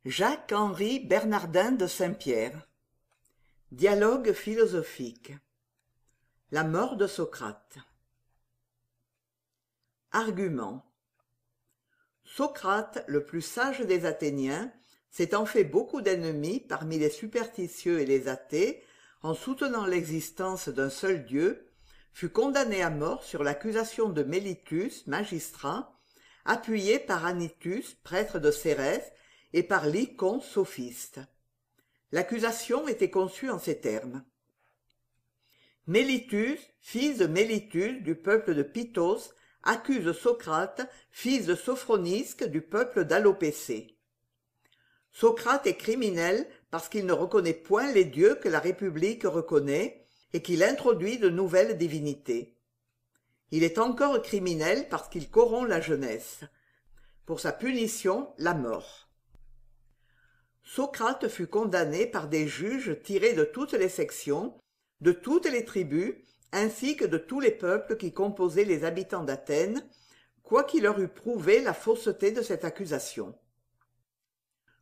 Jacques-Henri Bernardin de Saint-Pierre. Dialogue philosophique. La mort de Socrate. Argument. Socrate, le plus sage des Athéniens, s'étant fait beaucoup d'ennemis parmi les superstitieux et les athées, en soutenant l'existence d'un seul Dieu, fut condamné à mort sur l'accusation de Mélitus, magistrat, appuyé par Anytus, prêtre de Cérès, et par Lycon, sophiste. L'accusation était conçue en ces termes. Mélitus, fils de Mélitus du peuple de Pythos, accuse Socrate, fils de Sophronisque du peuple d'Alopécé. Socrate est criminel parce qu'il ne reconnaît point les dieux que la République reconnaît et qu'il introduit de nouvelles divinités. Il est encore criminel parce qu'il corrompt la jeunesse. Pour sa punition, la mort. Socrate fut condamné par des juges tirés de toutes les sections, de toutes les tribus, ainsi que de tous les peuples qui composaient les habitants d'Athènes, quoiqu'il leur eût prouvé la fausseté de cette accusation.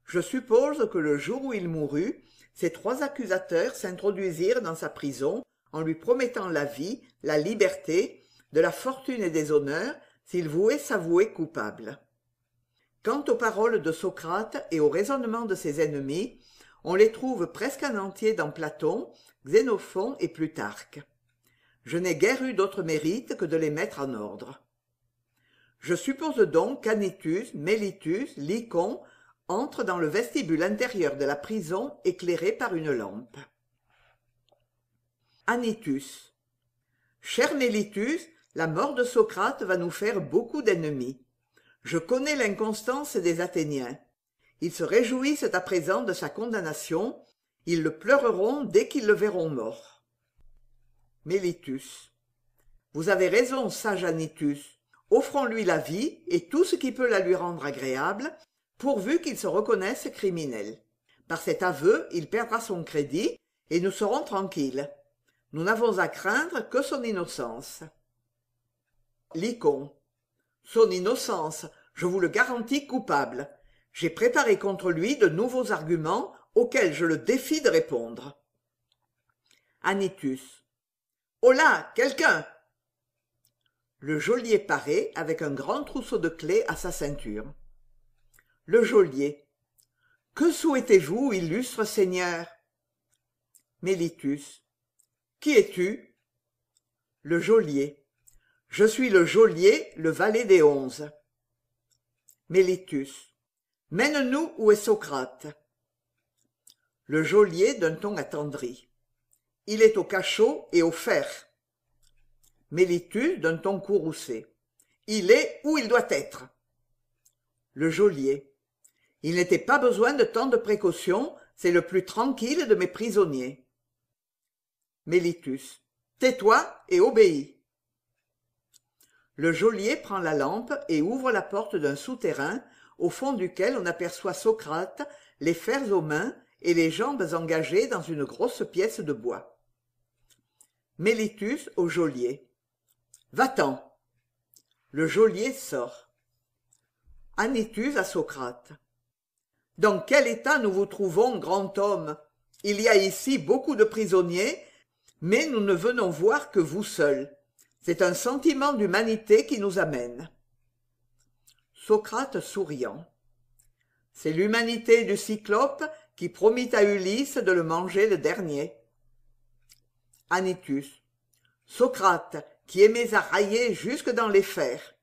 Je suppose que le jour où il mourut, ces trois accusateurs s'introduisirent dans sa prison en lui promettant la vie, la liberté, de la fortune et des honneurs s'il voulait s'avouer coupable. Quant aux paroles de Socrate et aux raisonnements de ses ennemis, on les trouve presque en entier dans Platon, Xénophon et Plutarque. Je n'ai guère eu d'autre mérite que de les mettre en ordre. Je suppose donc qu'Anytus, Mélitus, Lycon entrent dans le vestibule intérieur de la prison éclairé par une lampe. Anytus. Cher Mélitus, la mort de Socrate va nous faire beaucoup d'ennemis. Je connais l'inconstance des Athéniens. Ils se réjouissent à présent de sa condamnation, ils le pleureront dès qu'ils le verront mort. Mélitus. Vous avez raison, sage Anytus. Offrons-lui la vie et tout ce qui peut la lui rendre agréable, pourvu qu'il se reconnaisse criminel. Par cet aveu, il perdra son crédit et nous serons tranquilles. Nous n'avons à craindre que son innocence. Lycon. Son innocence, je vous le garantis coupable. J'ai préparé contre lui de nouveaux arguments auxquels je le défie de répondre. Anytus. Holà, quelqu'un! Le geôlier paraît avec un grand trousseau de clefs à sa ceinture. Le geôlier. Que souhaitez-vous, illustre seigneur? Mélitus. Qui es-tu? Le geôlier. Je suis le geôlier, le valet des 11. Mélitus. Mène-nous où est Socrate. Le geôlier d'un ton attendri. Il est au cachot et au fer. Mélitus d'un ton courroucé. Il est où il doit être. Le geôlier. Il n'était pas besoin de tant de précautions, c'est le plus tranquille de mes prisonniers. Mélitus. Tais-toi et obéis. Le geôlier prend la lampe et ouvre la porte d'un souterrain au fond duquel on aperçoit Socrate, les fers aux mains et les jambes engagées dans une grosse pièce de bois. Mélitus au geôlier. Va-t'en. Le geôlier sort. Anytus à Socrate. Dans quel état nous vous trouvons, grand homme? Il y a ici beaucoup de prisonniers, mais nous ne venons voir que vous seul. C'est un sentiment d'humanité qui nous amène. Socrate souriant. C'est l'humanité du Cyclope qui promit à Ulysse de le manger le dernier. Anytus. Socrate, qui aimez à railler jusque dans les fers.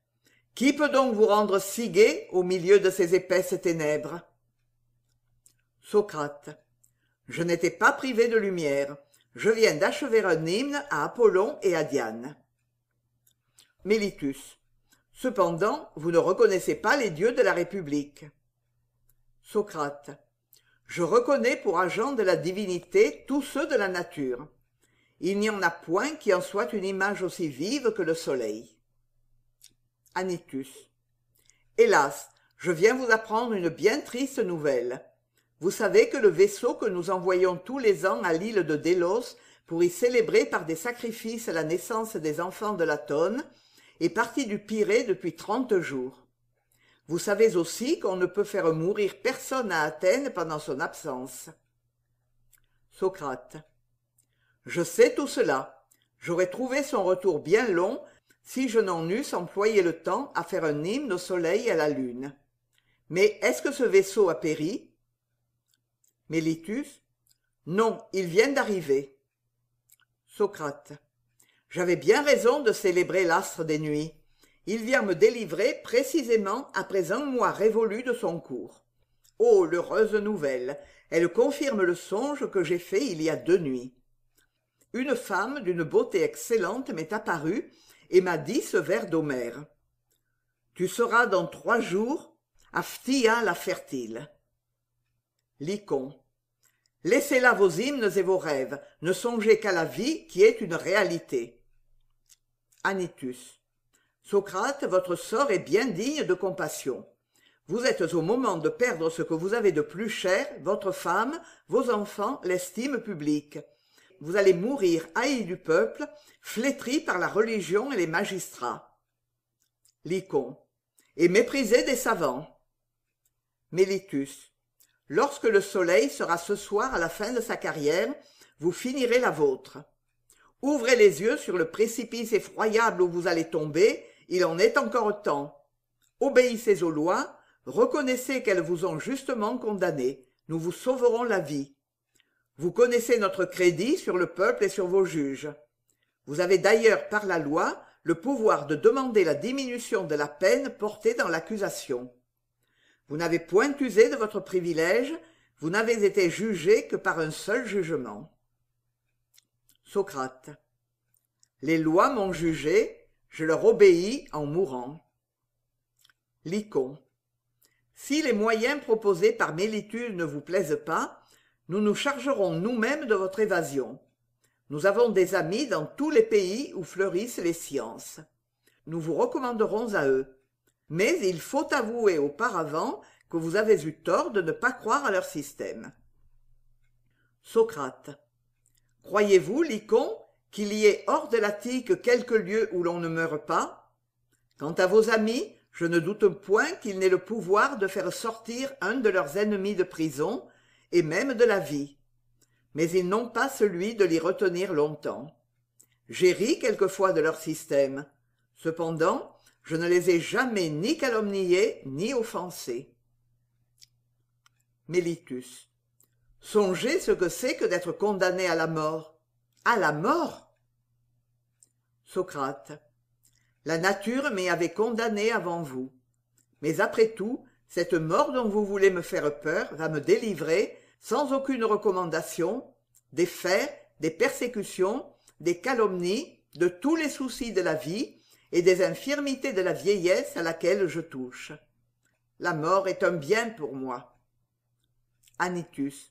Qui peut donc vous rendre si gai au milieu de ces épaisses ténèbres? Socrate. Je n'étais pas privé de lumière. Je viens d'achever un hymne à Apollon et à Diane. Mélitus. Cependant, vous ne reconnaissez pas les dieux de la République. Socrate. Je reconnais pour agents de la divinité tous ceux de la nature. Il n'y en a point qui en soit une image aussi vive que le soleil. Anytus. Hélas, je viens vous apprendre une bien triste nouvelle. Vous savez que le vaisseau que nous envoyons tous les ans à l'île de Délos pour y célébrer par des sacrifices la naissance des enfants de Latone est parti du Pirée depuis 30 jours. Vous savez aussi qu'on ne peut faire mourir personne à Athènes pendant son absence. Socrate. Je sais tout cela. J'aurais trouvé son retour bien long si je n'en eusse employé le temps à faire un hymne au soleil et à la lune. Mais est-ce que ce vaisseau a péri? Mélitus. Non, il vient d'arriver. Socrate. J'avais bien raison de célébrer l'astre des nuits. Il vient me délivrer précisément après un mois révolu de son cours. Oh, l'heureuse nouvelle! Elle confirme le songe que j'ai fait il y a 2 nuits. Une femme d'une beauté excellente m'est apparue et m'a dit ce vers d'Homère. Tu seras dans 3 jours à Phthia la fertile. Lycon. Laissez là vos hymnes et vos rêves, ne songez qu'à la vie qui est une réalité. Anytus. Socrate, votre sort est bien digne de compassion. Vous êtes au moment de perdre ce que vous avez de plus cher, votre femme, vos enfants, l'estime publique. Vous allez mourir haï du peuple, flétri par la religion et les magistrats. Lycon. Et méprisé des savants. Mélitus. Lorsque le soleil sera ce soir à la fin de sa carrière, vous finirez la vôtre. Ouvrez les yeux sur le précipice effroyable où vous allez tomber, il en est encore temps. Obéissez aux lois, reconnaissez qu'elles vous ont justement condamné, nous vous sauverons la vie. Vous connaissez notre crédit sur le peuple et sur vos juges. Vous avez d'ailleurs par la loi le pouvoir de demander la diminution de la peine portée dans l'accusation. Vous n'avez point usé de votre privilège, vous n'avez été jugé que par un seul jugement. Socrate. Les lois m'ont jugé, je leur obéis en mourant. Lycon. Si les moyens proposés par Mélitus ne vous plaisent pas, nous nous chargerons nous-mêmes de votre évasion. Nous avons des amis dans tous les pays où fleurissent les sciences. Nous vous recommanderons à eux. Mais il faut avouer auparavant que vous avez eu tort de ne pas croire à leur système. Socrate. Croyez-vous, Lycon, qu'il y ait hors de l'Attique quelque lieu où l'on ne meurt pas? Quant à vos amis, je ne doute point qu'ils n'aient le pouvoir de faire sortir un de leurs ennemis de prison, et même de la vie. Mais ils n'ont pas celui de l'y retenir longtemps. J'ai ri quelquefois de leur système. Cependant, je ne les ai jamais ni calomniés ni offensés. Mélitus. Songez ce que c'est que d'être condamné à la mort. À la mort? Socrate. La nature m'y avait condamné avant vous. Mais après tout, cette mort dont vous voulez me faire peur va me délivrer, sans aucune recommandation, des fers, des persécutions, des calomnies, de tous les soucis de la vie et des infirmités de la vieillesse à laquelle je touche. La mort est un bien pour moi. Anytus.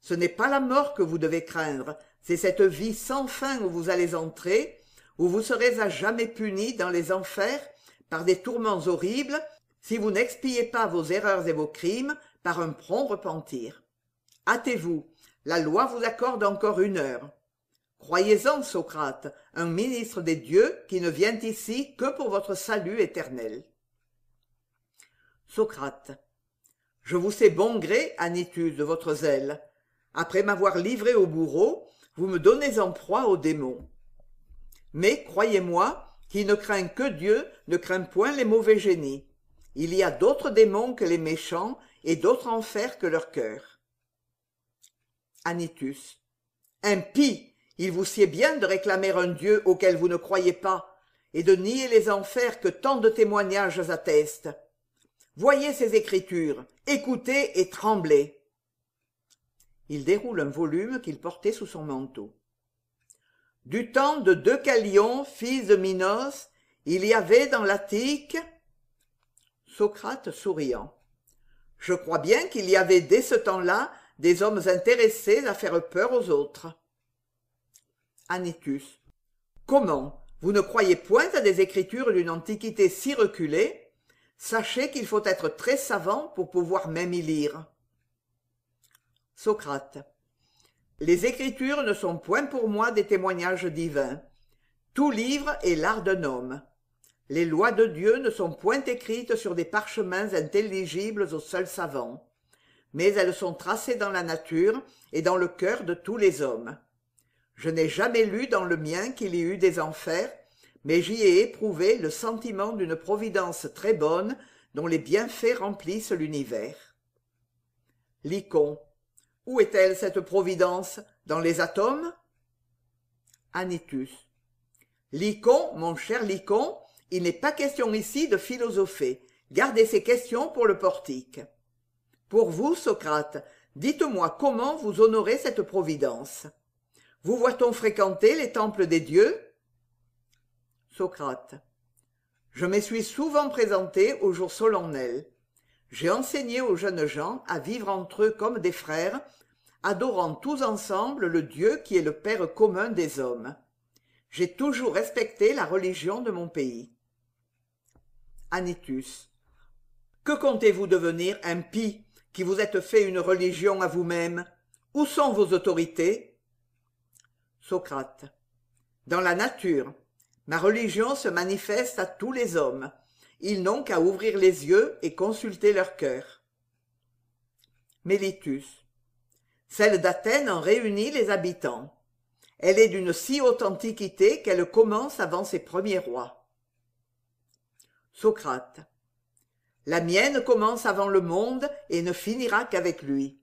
Ce n'est pas la mort que vous devez craindre, c'est cette vie sans fin où vous allez entrer, où vous serez à jamais puni dans les enfers par des tourments horribles si vous n'expiez pas vos erreurs et vos crimes par un prompt repentir. Hâtez-vous, la loi vous accorde encore 1 heure. Croyez-en, Socrate, un ministre des dieux qui ne vient ici que pour votre salut éternel. Socrate. Je vous sais bon gré, Anytus, de votre zèle. Après m'avoir livré au bourreau, vous me donnez en proie aux démons. Mais, croyez-moi, qui ne craint que Dieu ne craint point les mauvais génies. Il y a d'autres démons que les méchants et d'autres enfers que leur cœur. Anytus. Impie, il vous sied bien de réclamer un Dieu auquel vous ne croyez pas, et de nier les enfers que tant de témoignages attestent. Voyez ces écritures, écoutez et tremblez. Il déroule un volume qu'il portait sous son manteau. Du temps de Deucalion, fils de Minos, il y avait dans l'Attique... Socrate souriant. Je crois bien qu'il y avait dès ce temps-là des hommes intéressés à faire peur aux autres. Anytus. Comment? Vous ne croyez point à des écritures d'une antiquité si reculée? Sachez qu'il faut être très savant pour pouvoir même y lire. Socrate. Les écritures ne sont point pour moi des témoignages divins. Tout livre est l'art d'un homme. Les lois de Dieu ne sont point écrites sur des parchemins intelligibles aux seuls savants, mais elles sont tracées dans la nature et dans le cœur de tous les hommes. Je n'ai jamais lu dans le mien qu'il y eût des enfers, mais j'y ai éprouvé le sentiment d'une providence très bonne dont les bienfaits remplissent l'univers. Lycon. Où est-elle cette providence? Dans les atomes? Anytus. Lycon, mon cher Lycon, il n'est pas question ici de philosopher. Gardez ces questions pour le portique. Pour vous, Socrate, dites-moi comment vous honorez cette providence. Vous voit-on fréquenter les temples des dieux? Socrate. Je me suis souvent présenté aux jours solennels. J'ai enseigné aux jeunes gens à vivre entre eux comme des frères, adorant tous ensemble le Dieu qui est le Père commun des hommes. J'ai toujours respecté la religion de mon pays. Anytus. Que comptez-vous devenir, impie, qui vous êtes fait une religion à vous-même? Où sont vos autorités? Socrate. Dans la nature. Ma religion se manifeste à tous les hommes. Ils n'ont qu'à ouvrir les yeux et consulter leur cœur. Mélitus. Celle d'Athènes en réunit les habitants. Elle est d'une si haute antiquité qu'elle commence avant ses premiers rois. Socrate. La mienne commence avant le monde et ne finira qu'avec lui.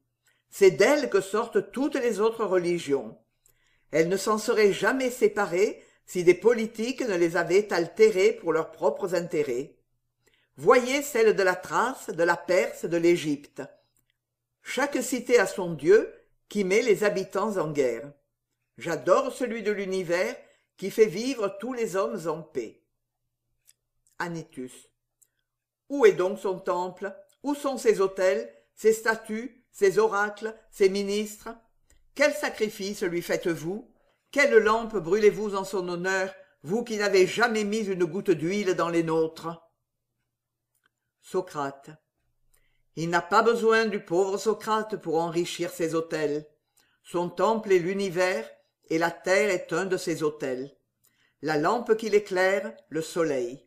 C'est d'elle que sortent toutes les autres religions. Elles ne s'en seraient jamais séparées si des politiques ne les avaient altérées pour leurs propres intérêts. Voyez celle de la Thrace, de la Perse, de l'Égypte. Chaque cité a son Dieu qui met les habitants en guerre. J'adore celui de l'univers qui fait vivre tous les hommes en paix. Anytus. Où est donc son temple? Où sont ses autels, ses statues, ses oracles, ses ministres? Quel sacrifice lui faites-vous? Quelle lampe brûlez-vous en son honneur, vous qui n'avez jamais mis une goutte d'huile dans les nôtres? Socrate. Il n'a pas besoin du pauvre Socrate pour enrichir ses autels. Son temple est l'univers, et la terre est un de ses autels. La lampe qui l'éclaire, le soleil.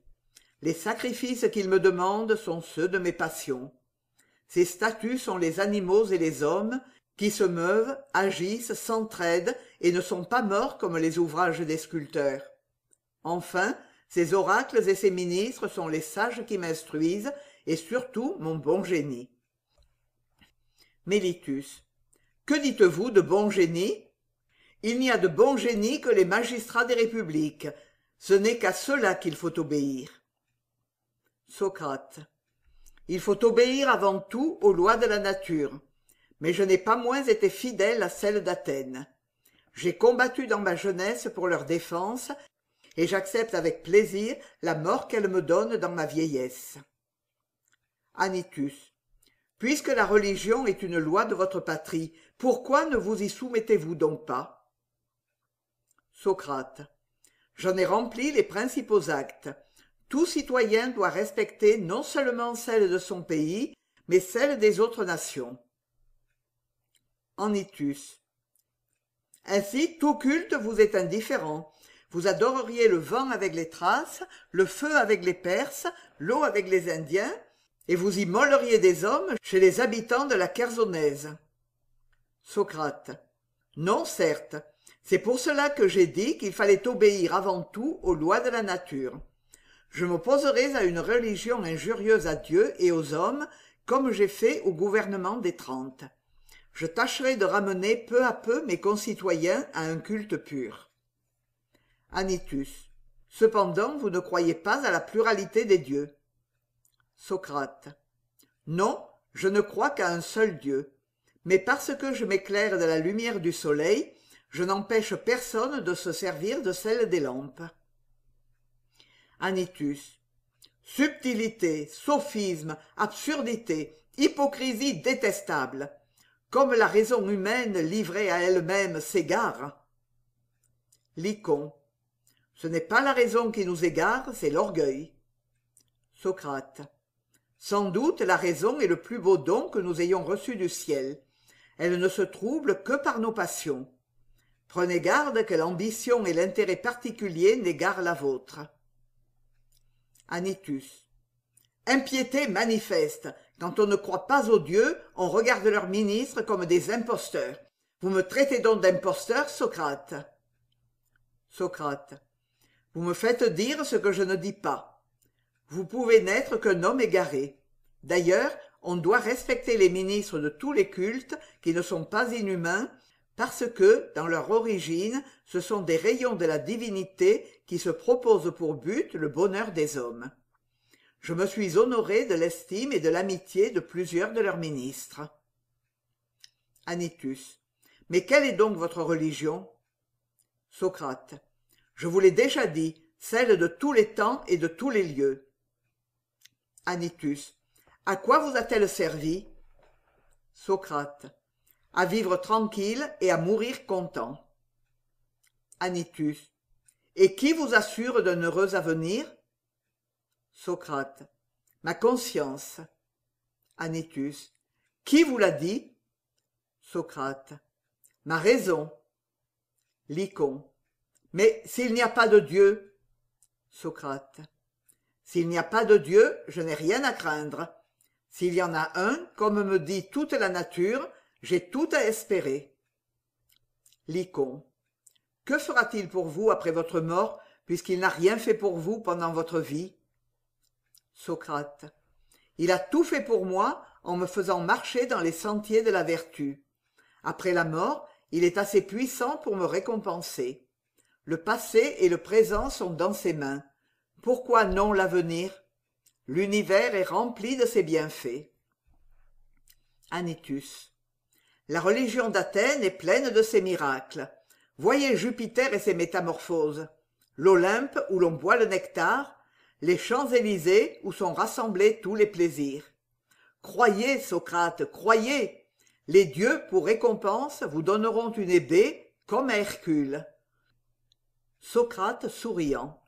Les sacrifices qu'il me demande sont ceux de mes passions. Ses statues sont les animaux et les hommes, qui se meuvent, agissent, s'entraident et ne sont pas morts comme les ouvrages des sculpteurs. Enfin, ses oracles et ses ministres sont les sages qui m'instruisent, et surtout mon bon génie. Mélitus. Que dites-vous de bon génie? Il n'y a de bon génie que les magistrats des républiques. Ce n'est qu'à ceux-là qu'il faut obéir. Socrate. Il faut obéir avant tout aux lois de la nature. Mais je n'ai pas moins été fidèle à celles d'Athènes. J'ai combattu dans ma jeunesse pour leur défense, et j'accepte avec plaisir la mort qu'elles me donnent dans ma vieillesse. Anytus. Puisque la religion est une loi de votre patrie, pourquoi ne vous y soumettez-vous donc pas? Socrate. J'en ai rempli les principaux actes. Tout citoyen doit respecter non seulement celle de son pays, mais celle des autres nations. Anytus. Ainsi, tout culte vous est indifférent. Vous adoreriez le vent avec les Thraces, le feu avec les Perses, l'eau avec les Indiens, et vous immoleriez des hommes chez les habitants de la Chersonèse. Socrate. Non, certes. C'est pour cela que j'ai dit qu'il fallait obéir avant tout aux lois de la nature. Je m'opposerai à une religion injurieuse à Dieu et aux hommes, comme j'ai fait au gouvernement des 30. Je tâcherai de ramener peu à peu mes concitoyens à un culte pur. Anytus. Cependant, vous ne croyez pas à la pluralité des dieux. Socrate. Non, je ne crois qu'à un seul Dieu. Mais parce que je m'éclaire de la lumière du soleil, je n'empêche personne de se servir de celle des lampes. Anytus. Subtilité, sophisme, absurdité, hypocrisie détestable. Comme la raison humaine livrée à elle-même s'égare. Lycon. Ce n'est pas la raison qui nous égare, c'est l'orgueil. Socrate. Sans doute la raison est le plus beau don que nous ayons reçu du ciel. Elle ne se trouble que par nos passions. Prenez garde que l'ambition et l'intérêt particulier n'égarent la vôtre. Anytus. Impiété manifeste. Quand on ne croit pas aux dieux, on regarde leurs ministres comme des imposteurs. Vous me traitez donc d'imposteur, Socrate. Socrate. Vous me faites dire ce que je ne dis pas. Vous pouvez n'être qu'un homme égaré. D'ailleurs, on doit respecter les ministres de tous les cultes qui ne sont pas inhumains, parce que, dans leur origine, ce sont des rayons de la divinité qui se proposent pour but le bonheur des hommes. Je me suis honoré de l'estime et de l'amitié de plusieurs de leurs ministres. Anytus. Mais quelle est donc votre religion? Socrate. Je vous l'ai déjà dit, celle de tous les temps et de tous les lieux. Anytus. À quoi vous a-t-elle servi? Socrate. À vivre tranquille et à mourir content. Anytus. Et qui vous assure d'un heureux avenir? Socrate. Ma conscience. Anytus. Qui vous l'a dit? Socrate. Ma raison. Lycon. Mais s'il n'y a pas de Dieu? Socrate. S'il n'y a pas de Dieu, je n'ai rien à craindre. S'il y en a un, comme me dit toute la nature, j'ai tout à espérer. Lycon. Que fera-t-il pour vous après votre mort, puisqu'il n'a rien fait pour vous pendant votre vie? Socrate. Il a tout fait pour moi en me faisant marcher dans les sentiers de la vertu. Après la mort, il est assez puissant pour me récompenser. Le passé et le présent sont dans ses mains. Pourquoi non l'avenir? L'univers est rempli de ses bienfaits. Anytus. La religion d'Athènes est pleine de ses miracles. Voyez Jupiter et ses métamorphoses, l'Olympe où l'on boit le nectar, les Champs-Élysées où sont rassemblés tous les plaisirs. Croyez, Socrate, croyez! Les dieux, pour récompense, vous donneront une épée, comme à Hercule. Socrate souriant.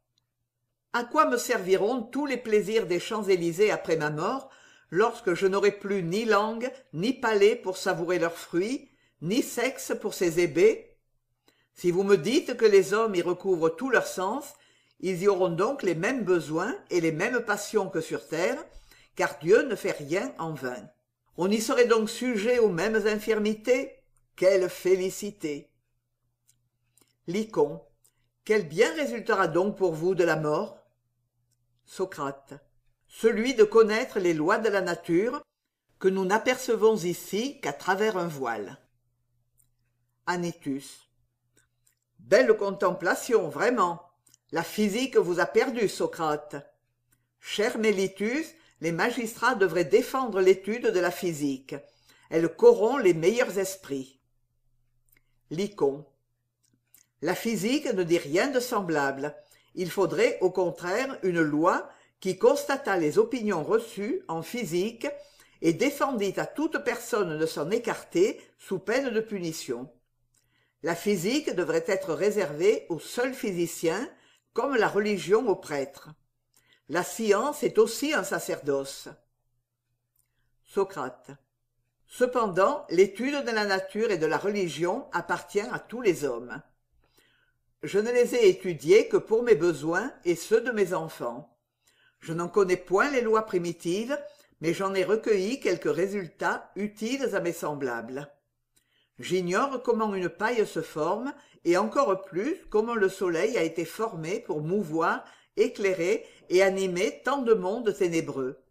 À quoi me serviront tous les plaisirs des Champs-Élysées après ma mort, lorsque je n'aurai plus ni langue, ni palais pour savourer leurs fruits, ni sexe pour ces ébets? Si vous me dites que les hommes y recouvrent tous leurs sens, ils y auront donc les mêmes besoins et les mêmes passions que sur terre, car Dieu ne fait rien en vain. On y serait donc sujet aux mêmes infirmités? Quelle félicité! Lycon. Quel bien résultera donc pour vous de la mort? Socrate. Celui de connaître les lois de la nature, que nous n'apercevons ici qu'à travers un voile. Anytus. Belle contemplation, vraiment. La physique vous a perdu, Socrate. Cher Mélitus, les magistrats devraient défendre l'étude de la physique. Elle corrompt les meilleurs esprits. Lycon. La physique ne dit rien de semblable. Il faudrait, au contraire, une loi qui constatât les opinions reçues en physique et défendit à toute personne de s'en écarter sous peine de punition. La physique devrait être réservée aux seuls physiciens, comme la religion aux prêtres. La science est aussi un sacerdoce. Socrate. Cependant, l'étude de la nature et de la religion appartient à tous les hommes. Je ne les ai étudiés que pour mes besoins et ceux de mes enfants. Je n'en connais point les lois primitives, mais j'en ai recueilli quelques résultats utiles à mes semblables. J'ignore comment une paille se forme, et encore plus comment le soleil a été formé pour mouvoir, éclairer et animer tant de mondes ténébreux.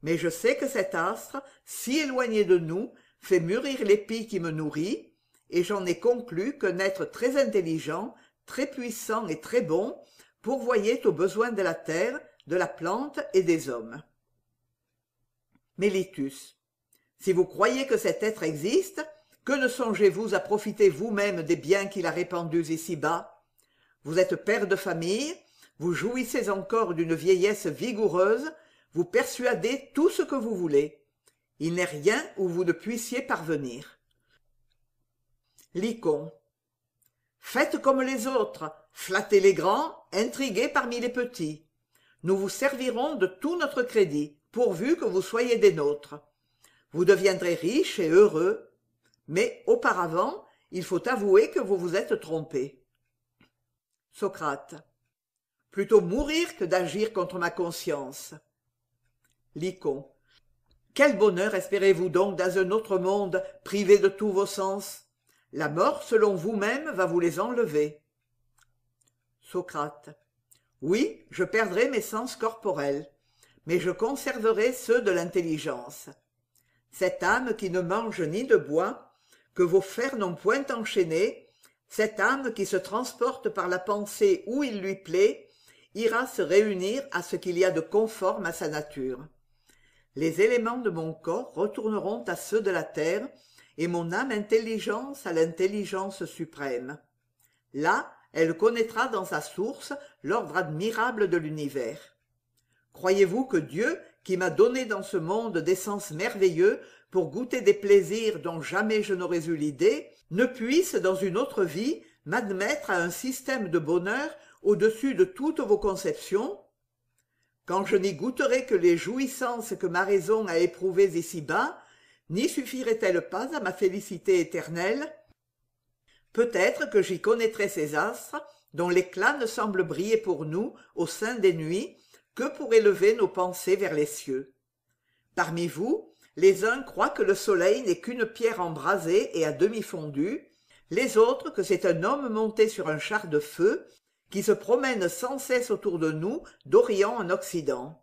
Mais je sais que cet astre, si éloigné de nous, fait mûrir l'épi qui me nourrit, et j'en ai conclu qu'un être très intelligent, très puissant et très bon, pourvoyait aux besoins de la terre, de la plante et des hommes. Mélitus. Si vous croyez que cet être existe, que ne songez-vous à profiter vous-même des biens qu'il a répandus ici-bas? Vous êtes père de famille, vous jouissez encore d'une vieillesse vigoureuse, vous persuadez tout ce que vous voulez. Il n'est rien où vous ne puissiez parvenir. Lycon. Faites comme les autres, flattez les grands, intriguez parmi les petits. Nous vous servirons de tout notre crédit, pourvu que vous soyez des nôtres. Vous deviendrez riches et heureux, mais auparavant, il faut avouer que vous vous êtes trompé. Socrate. Plutôt mourir que d'agir contre ma conscience. Lycon. Quel bonheur espérez-vous donc dans un autre monde privé de tous vos sens? La mort, selon vous-même, va vous les enlever. Socrate. Oui, je perdrai mes sens corporels, mais je conserverai ceux de l'intelligence. Cette âme qui ne mange ni de bois, que vos fers n'ont point enchaînée, cette âme qui se transporte par la pensée où il lui plaît, ira se réunir à ce qu'il y a de conforme à sa nature. Les éléments de mon corps retourneront à ceux de la terre, et mon âme intelligence à l'intelligence suprême. Là, elle connaîtra dans sa source l'ordre admirable de l'univers. Croyez-vous que Dieu, qui m'a donné dans ce monde des sens merveilleux pour goûter des plaisirs dont jamais je n'aurais eu l'idée, ne puisse, dans une autre vie, m'admettre à un système de bonheur au-dessus de toutes vos conceptions? Quand je n'y goûterai que les jouissances que ma raison a éprouvées ici-bas, n'y suffirait-elle pas à ma félicité éternelle? Peut-être que j'y connaîtrai ces astres, dont l'éclat ne semble briller pour nous, au sein des nuits, que pour élever nos pensées vers les cieux. Parmi vous, les uns croient que le soleil n'est qu'une pierre embrasée et à demi fondue, les autres que c'est un homme monté sur un char de feu, qui se promène sans cesse autour de nous, d'Orient en Occident.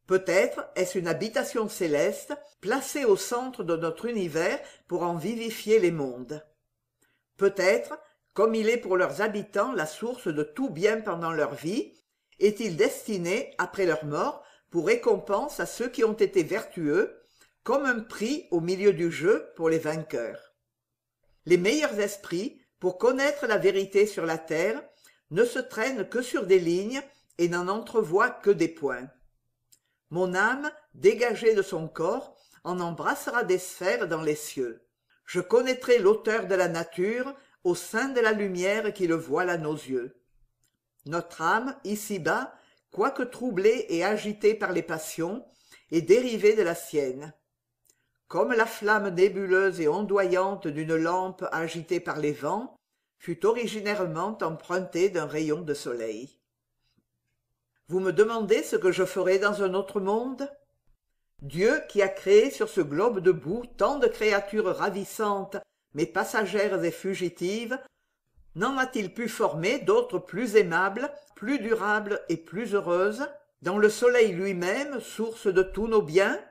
Peut-être est-ce une habitation céleste, placée au centre de notre univers pour en vivifier les mondes. Peut-être, comme il est pour leurs habitants la source de tout bien pendant leur vie, est-il destiné, après leur mort, pour récompense à ceux qui ont été vertueux, comme un prix au milieu du jeu pour les vainqueurs. Les meilleurs esprits, pour connaître la vérité sur la terre, ne se traînent que sur des lignes et n'en entrevoient que des points. Mon âme, dégagée de son corps, en embrassera des sphères dans les cieux. Je connaîtrai l'auteur de la nature au sein de la lumière qui le voile à nos yeux. Notre âme, ici-bas, quoique troublée et agitée par les passions, est dérivée de la sienne. Comme la flamme nébuleuse et ondoyante d'une lampe agitée par les vents, fut originairement empruntée d'un rayon de soleil. Vous me demandez ce que je ferai dans un autre monde? Dieu, qui a créé sur ce globe de boue tant de créatures ravissantes, mais passagères et fugitives, n'en a-t-il pu former d'autres plus aimables, plus durables et plus heureuses, dans le soleil lui-même, source de tous nos biens?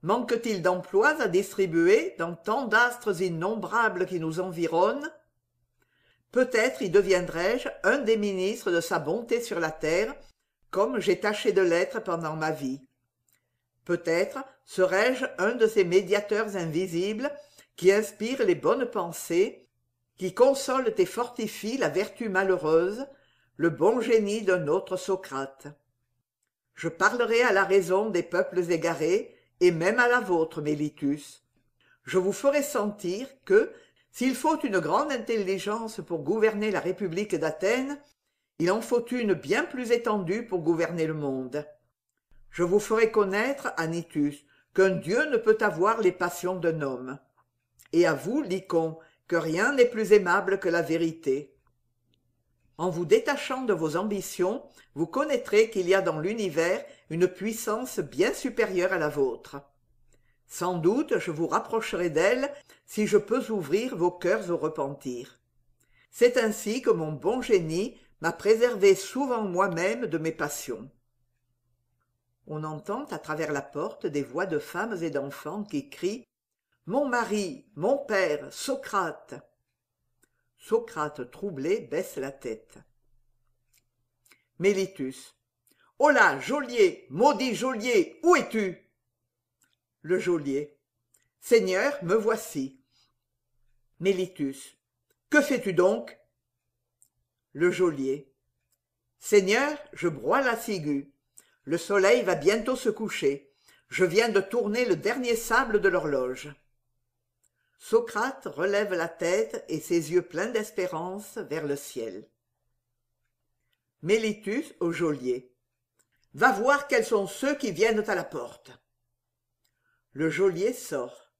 Manque-t-il d'emplois à distribuer dans tant d'astres innombrables qui nous environnent? Peut-être y deviendrai-je un des ministres de sa bonté sur la terre, comme j'ai tâché de l'être pendant ma vie. Peut-être serai-je un de ces médiateurs invisibles qui inspirent les bonnes pensées, qui consolent et fortifient la vertu malheureuse, le bon génie d'un autre Socrate. Je parlerai à la raison des peuples égarés, et même à la vôtre, Mélitus. Je vous ferai sentir que, s'il faut une grande intelligence pour gouverner la République d'Athènes, il en faut une bien plus étendue pour gouverner le monde. Je vous ferai connaître, Anytus, qu'un dieu ne peut avoir les passions d'un homme. Et à vous, Lycon, que rien n'est plus aimable que la vérité. En vous détachant de vos ambitions, vous connaîtrez qu'il y a dans l'univers une puissance bien supérieure à la vôtre. Sans doute je vous rapprocherai d'elle si je peux ouvrir vos cœurs au repentir. C'est ainsi que mon bon génie m'a préservé souvent moi-même de mes passions. On entend à travers la porte des voix de femmes et d'enfants qui crient « Mon mari, mon père, Socrate !» Socrate, troublé, baisse la tête. Mélitus. « Holà, geôlier, maudit geôlier, où es-tu » Le geôlier. « Seigneur, me voici. » Mélitus. « Que fais-tu donc » Le geôlier. « Seigneur, je broie la ciguë. Le soleil va bientôt se coucher. Je viens de tourner le dernier sable de l'horloge. » Socrate relève la tête et ses yeux pleins d'espérance vers le ciel. Mélitus au geôlier. « Va voir quels sont ceux qui viennent à la porte. » Le geôlier sort.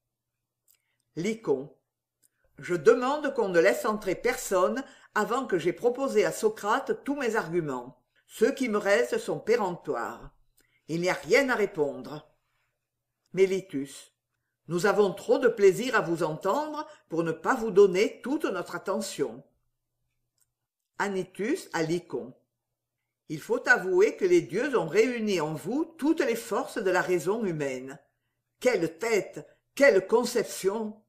Lycon. « Je demande qu'on ne laisse entrer personne avant que j'aie proposé à Socrate tous mes arguments. Ceux qui me restent sont péremptoires. Il n'y a rien à répondre. Mélitus. Nous avons trop de plaisir à vous entendre pour ne pas vous donner toute notre attention. Anytus à Lycon. Il faut avouer que les dieux ont réuni en vous toutes les forces de la raison humaine. Quelle tête! Quelle conception!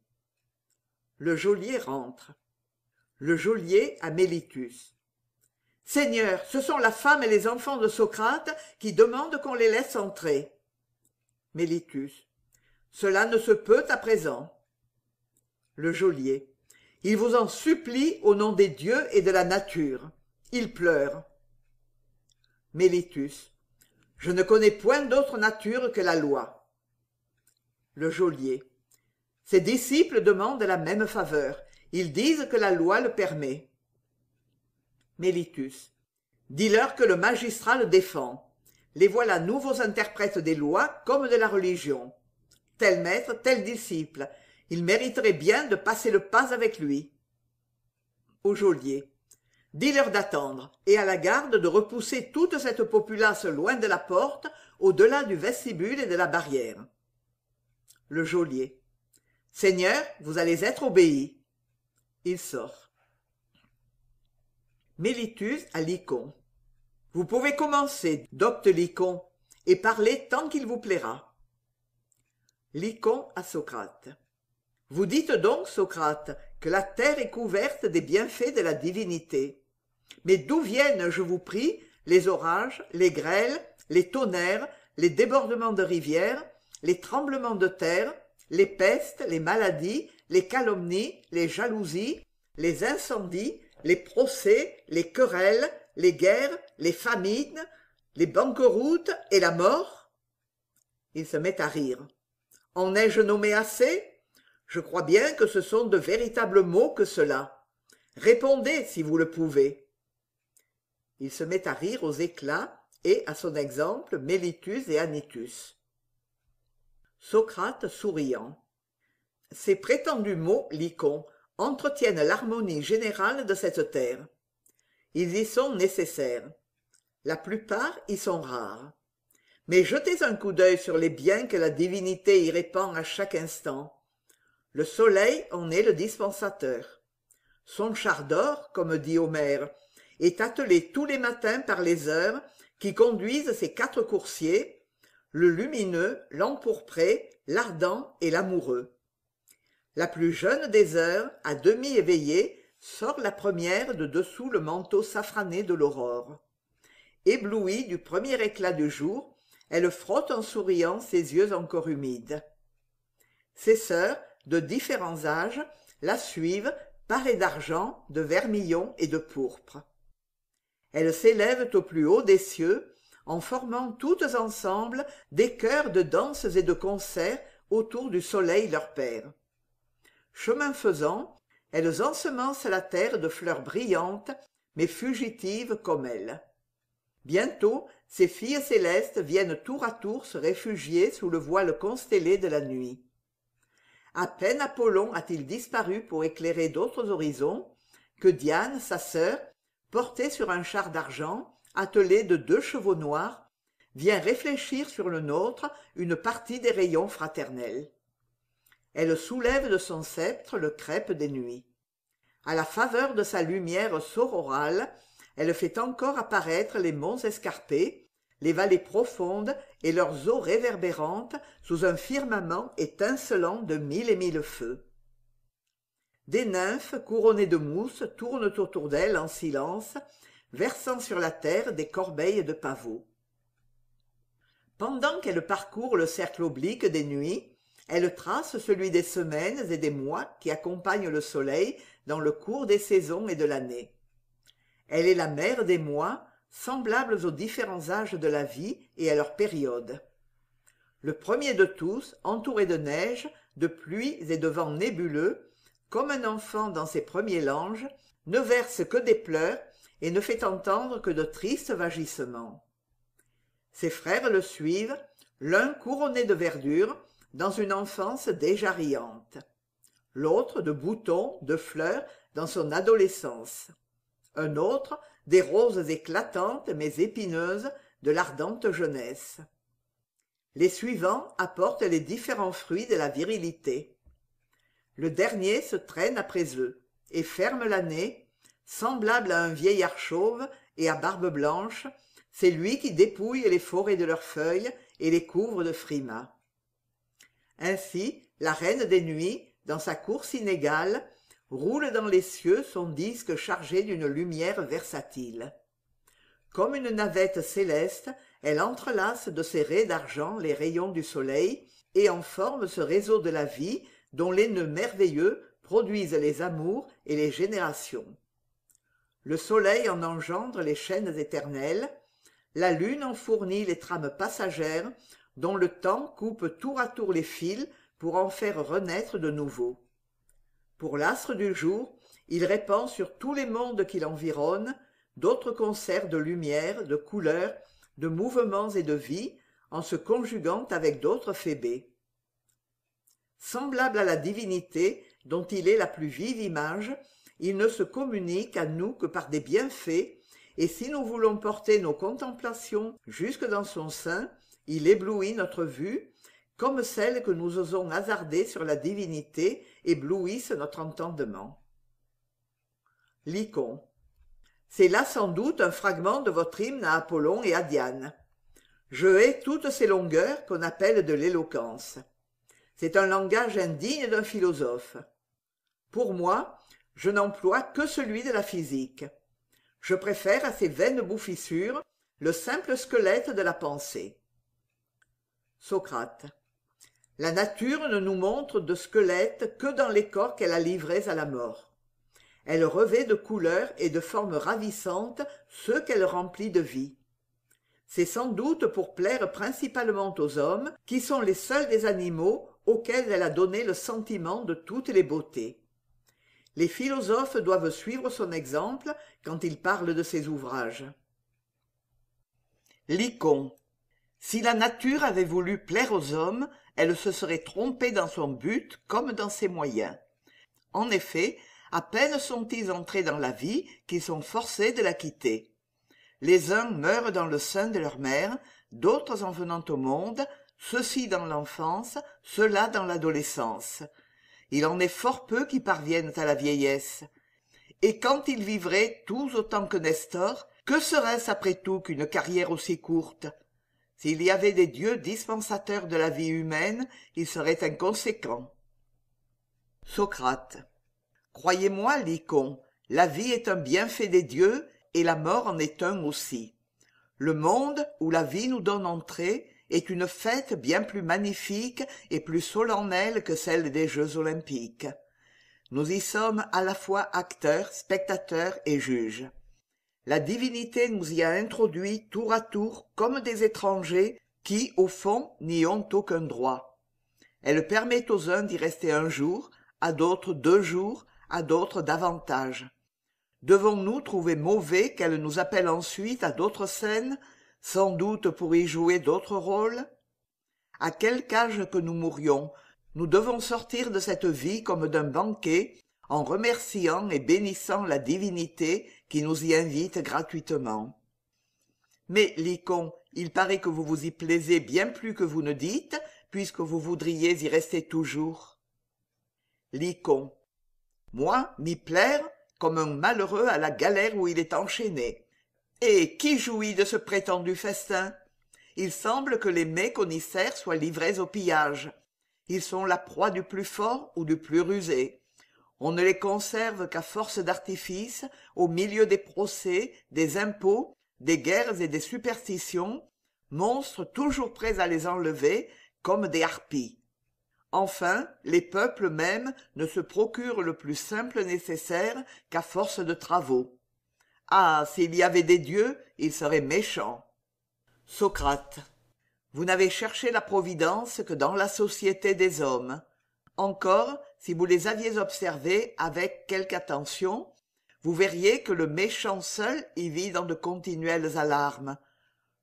Le geôlier rentre. Le geôlier à Mélitus. Seigneur, ce sont la femme et les enfants de Socrate qui demandent qu'on les laisse entrer. Mélitus. Cela ne se peut à présent. Le geôlier. Il vous en supplie au nom des dieux et de la nature. Il pleure. Mélitus. Je ne connais point d'autre nature que la loi. Le geôlier. Ses disciples demandent la même faveur. Ils disent que la loi le permet. Mélitus. Dis-leur que le magistrat le défend. Les voilà nouveaux interprètes des lois comme de la religion. Tel maître, tel disciple. Il mériterait bien de passer le pas avec lui. Au geôlier. Dis-leur d'attendre, et à la garde de repousser toute cette populace loin de la porte, au-delà du vestibule et de la barrière. Le geôlier. Seigneur, vous allez être obéi. Il sort. Mélitus à Lycon. Vous pouvez commencer, docte Lycon, et parler tant qu'il vous plaira. Lycon à Socrate. Vous dites donc, Socrate, que la terre est couverte des bienfaits de la divinité. Mais d'où viennent, je vous prie, les orages, les grêles, les tonnerres, les débordements de rivières, les tremblements de terre, les pestes, les maladies, les calomnies, les jalousies, les incendies, les procès, les querelles, les guerres, les famines, les banqueroutes et la mort? Il se met à rire. En ai-je nommé assez? Je crois bien que ce sont de véritables mots que cela. Répondez si vous le pouvez. Il se met à rire aux éclats et, à son exemple, Mélitus et Anytus. Socrate souriant. Ces prétendus mots, Lycon, entretiennent l'harmonie générale de cette terre. Ils y sont nécessaires. La plupart y sont rares. Mais jetez un coup d'œil sur les biens que la divinité y répand à chaque instant. Le soleil en est le dispensateur. Son char d'or, comme dit Homère, est attelé tous les matins par les heures qui conduisent ses 4 coursiers, le lumineux, l'empourpré, l'ardent et l'amoureux. La plus jeune des heures, à demi éveillée, sort la première de dessous le manteau safrané de l'aurore. Éblouie du premier éclat du jour, elle frotte en souriant ses yeux encore humides. Ses sœurs, de différents âges, la suivent, parées d'argent, de vermillon et de pourpre. Elles s'élèvent au plus haut des cieux, en formant toutes ensemble des chœurs de danses et de concerts autour du soleil leur père. Chemin faisant, elles ensemencent la terre de fleurs brillantes, mais fugitives comme elles. Bientôt, ces filles célestes viennent tour à tour se réfugier sous le voile constellé de la nuit. À peine Apollon a-t-il disparu pour éclairer d'autres horizons, que Diane, sa sœur, portée sur un char d'argent, attelé de 2 chevaux noirs, vient réfléchir sur le nôtre une partie des rayons fraternels. Elle soulève de son sceptre le crêpe des nuits. À la faveur de sa lumière sororale, elle fait encore apparaître les monts escarpés, les vallées profondes et leurs eaux réverbérantes sous un firmament étincelant de 1000 et 1000 feux. Des nymphes couronnées de mousse tournent autour d'elle en silence, versant sur la terre des corbeilles de pavots. Pendant qu'elle parcourt le cercle oblique des nuits, elle trace celui des semaines et des mois qui accompagnent le soleil dans le cours des saisons et de l'année. Elle est la mère des mois, semblables aux différents âges de la vie et à leurs périodes. Le premier de tous, entouré de neige, de pluies et de vents nébuleux, comme un enfant dans ses premiers langes, ne verse que des pleurs et ne fait entendre que de tristes vagissements. Ses frères le suivent, l'un couronné de verdure, dans une enfance déjà riante, l'autre de boutons, de fleurs, dans son adolescence. un autre des roses éclatantes mais épineuses de l'ardente jeunesse. Les suivants apportent les différents fruits de la virilité. Le dernier se traîne après eux et ferme l'année, semblable à un vieillard chauve et à barbe blanche, c'est lui qui dépouille les forêts de leurs feuilles et les couvre de frimas. Ainsi, la reine des nuits, dans sa course inégale, roule dans les cieux son disque chargé d'une lumière versatile. Comme une navette céleste, elle entrelace de ses raies d'argent les rayons du soleil et en forme ce réseau de la vie dont les nœuds merveilleux produisent les amours et les générations. Le soleil en engendre les chaînes éternelles, la lune en fournit les trames passagères dont le temps coupe tour à tour les fils pour en faire renaître de nouveaux. Pour l'astre du jour, il répand sur tous les mondes qui l'environnent d'autres concerts de lumière, de couleurs, de mouvements et de vie, en se conjuguant avec d'autres phébés. Semblable à la divinité, dont il est la plus vive image, il ne se communique à nous que par des bienfaits, et si nous voulons porter nos contemplations jusque dans son sein, il éblouit notre vue, comme celles que nous osons hasarder sur la divinité éblouissent notre entendement. Lycon. C'est là sans doute un fragment de votre hymne à Apollon et à Diane. Je hais toutes ces longueurs qu'on appelle de l'éloquence. C'est un langage indigne d'un philosophe. Pour moi, je n'emploie que celui de la physique. Je préfère à ces vaines bouffissures le simple squelette de la pensée. Socrate. La nature ne nous montre de squelettes que dans les corps qu'elle a livrés à la mort. Elle revêt de couleurs et de formes ravissantes ceux qu'elle remplit de vie. C'est sans doute pour plaire principalement aux hommes, qui sont les seuls des animaux auxquels elle a donné le sentiment de toutes les beautés. Les philosophes doivent suivre son exemple quand ils parlent de ses ouvrages. Lycon. Si la nature avait voulu plaire aux hommes, elle se serait trompée dans son but comme dans ses moyens. En effet, à peine sont-ils entrés dans la vie qu'ils sont forcés de la quitter. Les uns meurent dans le sein de leur mère, d'autres en venant au monde, ceux-ci dans l'enfance, ceux-là dans l'adolescence. Il en est fort peu qui parviennent à la vieillesse. Et quand ils vivraient tous autant que Nestor, que serait-ce après tout qu'une carrière aussi courte? S'il y avait des dieux dispensateurs de la vie humaine, ils seraient inconséquents. Socrate. Croyez-moi, Lycon, la vie est un bienfait des dieux et la mort en est un aussi. Le monde où la vie nous donne entrée est une fête bien plus magnifique et plus solennelle que celle des Jeux olympiques. Nous y sommes à la fois acteurs, spectateurs et juges. La divinité nous y a introduits tour à tour comme des étrangers qui, au fond, n'y ont aucun droit. Elle permet aux uns d'y rester un jour, à d'autres 2 jours, à d'autres davantage. Devons-nous trouver mauvais qu'elle nous appelle ensuite à d'autres scènes, sans doute pour y jouer d'autres rôles? À quelque âge que nous mourions, nous devons sortir de cette vie comme d'un banquet, en remerciant et bénissant la divinité qui nous y invite gratuitement. Mais, Lycon, il paraît que vous vous y plaisez bien plus que vous ne dites, puisque vous voudriez y rester toujours. Lycon. Moi, m'y plaire, comme un malheureux à la galère où il est enchaîné. Et qui jouit de ce prétendu festin? Il semble que les mets qu'on y sert soient livrés au pillage. Ils sont la proie du plus fort ou du plus rusé. On ne les conserve qu'à force d'artifices, au milieu des procès, des impôts, des guerres et des superstitions, monstres toujours prêts à les enlever, comme des harpies. Enfin, les peuples mêmes ne se procurent le plus simple nécessaire qu'à force de travaux. Ah, s'il y avait des dieux, ils seraient méchants. Socrate. Vous n'avez cherché la providence que dans la société des hommes. Encore, si vous les aviez observés avec quelque attention, vous verriez que le méchant seul y vit dans de continuelles alarmes.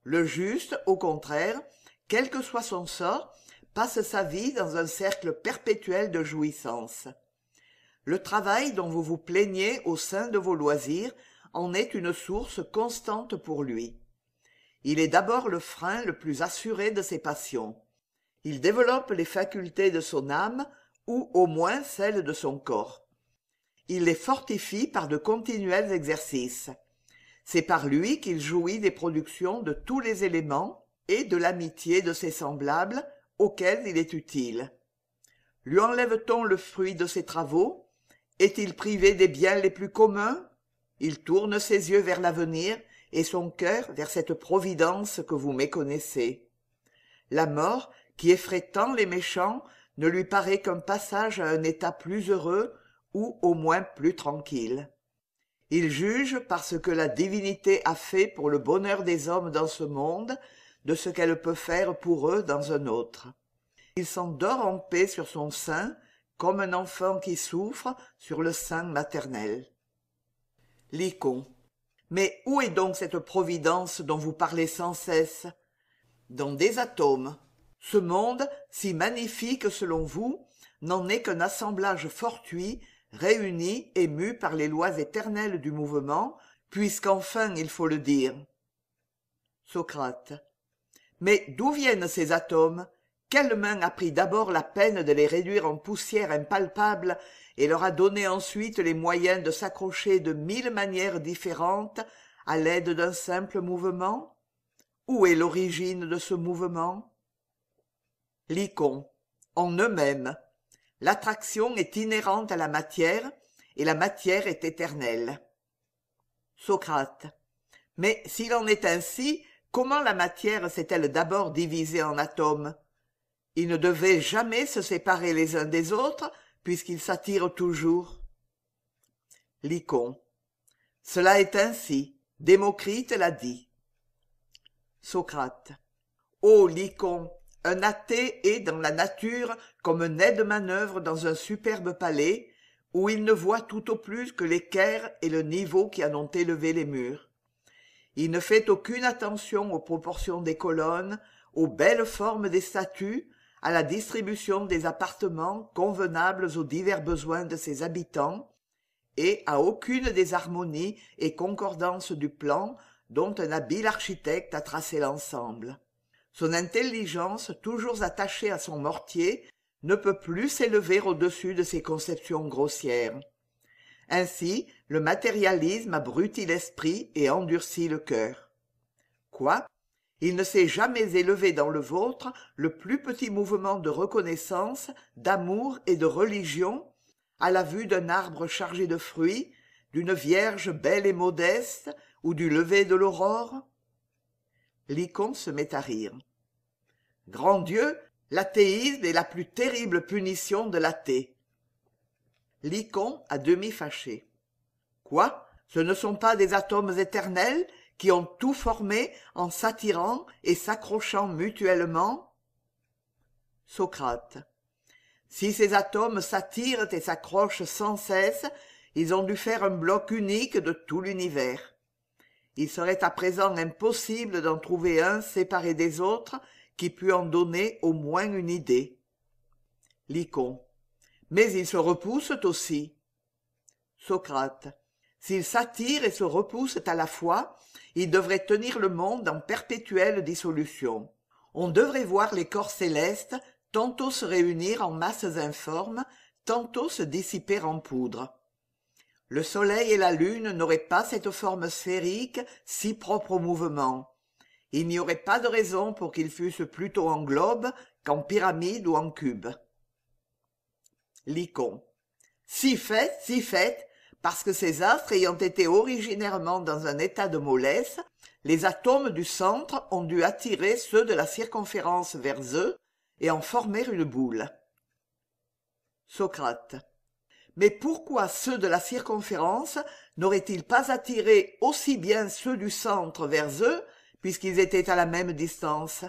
Le juste, au contraire, quel que soit son sort, passe sa vie dans un cercle perpétuel de jouissance. Le travail dont vous vous plaignez au sein de vos loisirs en est une source constante pour lui. Il est d'abord le frein le plus assuré de ses passions. Il développe les facultés de son âme, ou au moins celles de son corps. Il les fortifie par de continuels exercices. C'est par lui qu'il jouit des productions de tous les éléments et de l'amitié de ses semblables, auxquels il est utile. Lui enlève-t-on le fruit de ses travaux? Est-il privé des biens les plus communs? Il tourne ses yeux vers l'avenir et son cœur vers cette providence que vous méconnaissez. La mort, qui effraie tant les méchants, ne lui paraît qu'un passage à un état plus heureux ou au moins plus tranquille. Il juge par ce que la divinité a fait pour le bonheur des hommes dans ce monde, de ce qu'elle peut faire pour eux dans un autre. Il s'endort en paix sur son sein, comme un enfant qui souffre sur le sein maternel. Lycon. Mais où est donc cette providence dont vous parlez sans cesse? Dans des atomes. Ce monde, si magnifique selon vous, n'en est qu'un assemblage fortuit, réuni et mu par les lois éternelles du mouvement, puisqu'enfin il faut le dire. Socrate. Mais d'où viennent ces atomes? Quelle main a pris d'abord la peine de les réduire en poussière impalpable et leur a donné ensuite les moyens de s'accrocher de 1000 manières différentes à l'aide d'un simple mouvement? Où est l'origine de ce mouvement? Lycon. En eux-mêmes. L'attraction est inhérente à la matière, et la matière est éternelle. Socrate. Mais s'il en est ainsi, comment la matière s'est-elle d'abord divisée en atomes? Ils ne devaient jamais se séparer les uns des autres, puisqu'ils s'attirent toujours. Lycon. Cela est ainsi. Démocrite l'a dit. Socrate. Ô Lycon, un athée est dans la nature comme un aide-manœuvre dans un superbe palais, où il ne voit tout au plus que l'équerre et le niveau qui en ont élevé les murs. Il ne fait aucune attention aux proportions des colonnes, aux belles formes des statues, à la distribution des appartements convenables aux divers besoins de ses habitants, et à aucune des harmonies et concordances du plan dont un habile architecte a tracé l'ensemble. Son intelligence, toujours attachée à son mortier, ne peut plus s'élever au-dessus de ses conceptions grossières. Ainsi, le matérialisme abrutit l'esprit et endurcit le cœur. Quoi? Il ne s'est jamais élevé dans le vôtre le plus petit mouvement de reconnaissance, d'amour et de religion, à la vue d'un arbre chargé de fruits, d'une vierge belle et modeste, ou du lever de l'aurore? Lycon se met à rire. Grand Dieu, l'athéisme est la plus terrible punition de l'athée. Lycon à demi fâché. Quoi? Ce ne sont pas des atomes éternels qui ont tout formé en s'attirant et s'accrochant mutuellement? Socrate. Si ces atomes s'attirent et s'accrochent sans cesse, ils ont dû faire un bloc unique de tout l'univers. Il serait à présent impossible d'en trouver un séparé des autres qui pût en donner au moins une idée. Lycon. Mais ils se repoussent aussi. Socrate. S'ils s'attirent et se repoussent à la fois, ils devraient tenir le monde en perpétuelle dissolution. On devrait voir les corps célestes tantôt se réunir en masses informes, tantôt se dissiper en poudre. Le soleil et la lune n'auraient pas cette forme sphérique si propre au mouvement. Il n'y aurait pas de raison pour qu'ils fussent plutôt en globe qu'en pyramide ou en cube. Lycon. Si fait, parce que ces astres ayant été originairement dans un état de mollesse, les atomes du centre ont dû attirer ceux de la circonférence vers eux et en former une boule. Socrate. Mais pourquoi ceux de la circonférence n'auraient-ils pas attiré aussi bien ceux du centre vers eux, puisqu'ils étaient à la même distance?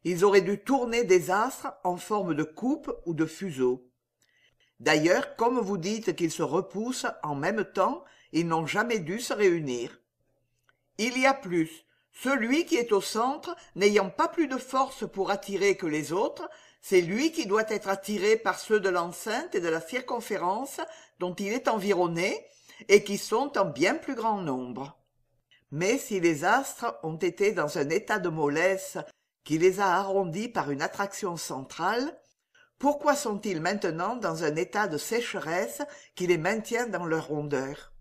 Ils auraient dû tourner des astres en forme de coupe ou de fuseau. D'ailleurs, comme vous dites qu'ils se repoussent en même temps, ils n'ont jamais dû se réunir. Il y a plus. Celui qui est au centre, n'ayant pas plus de force pour attirer que les autres, c'est lui qui doit être attiré par ceux de l'enceinte et de la circonférence dont il est environné, et qui sont en bien plus grand nombre. Mais si les astres ont été dans un état de mollesse qui les a arrondis par une attraction centrale, pourquoi sont-ils maintenant dans un état de sécheresse qui les maintient dans leur rondeur?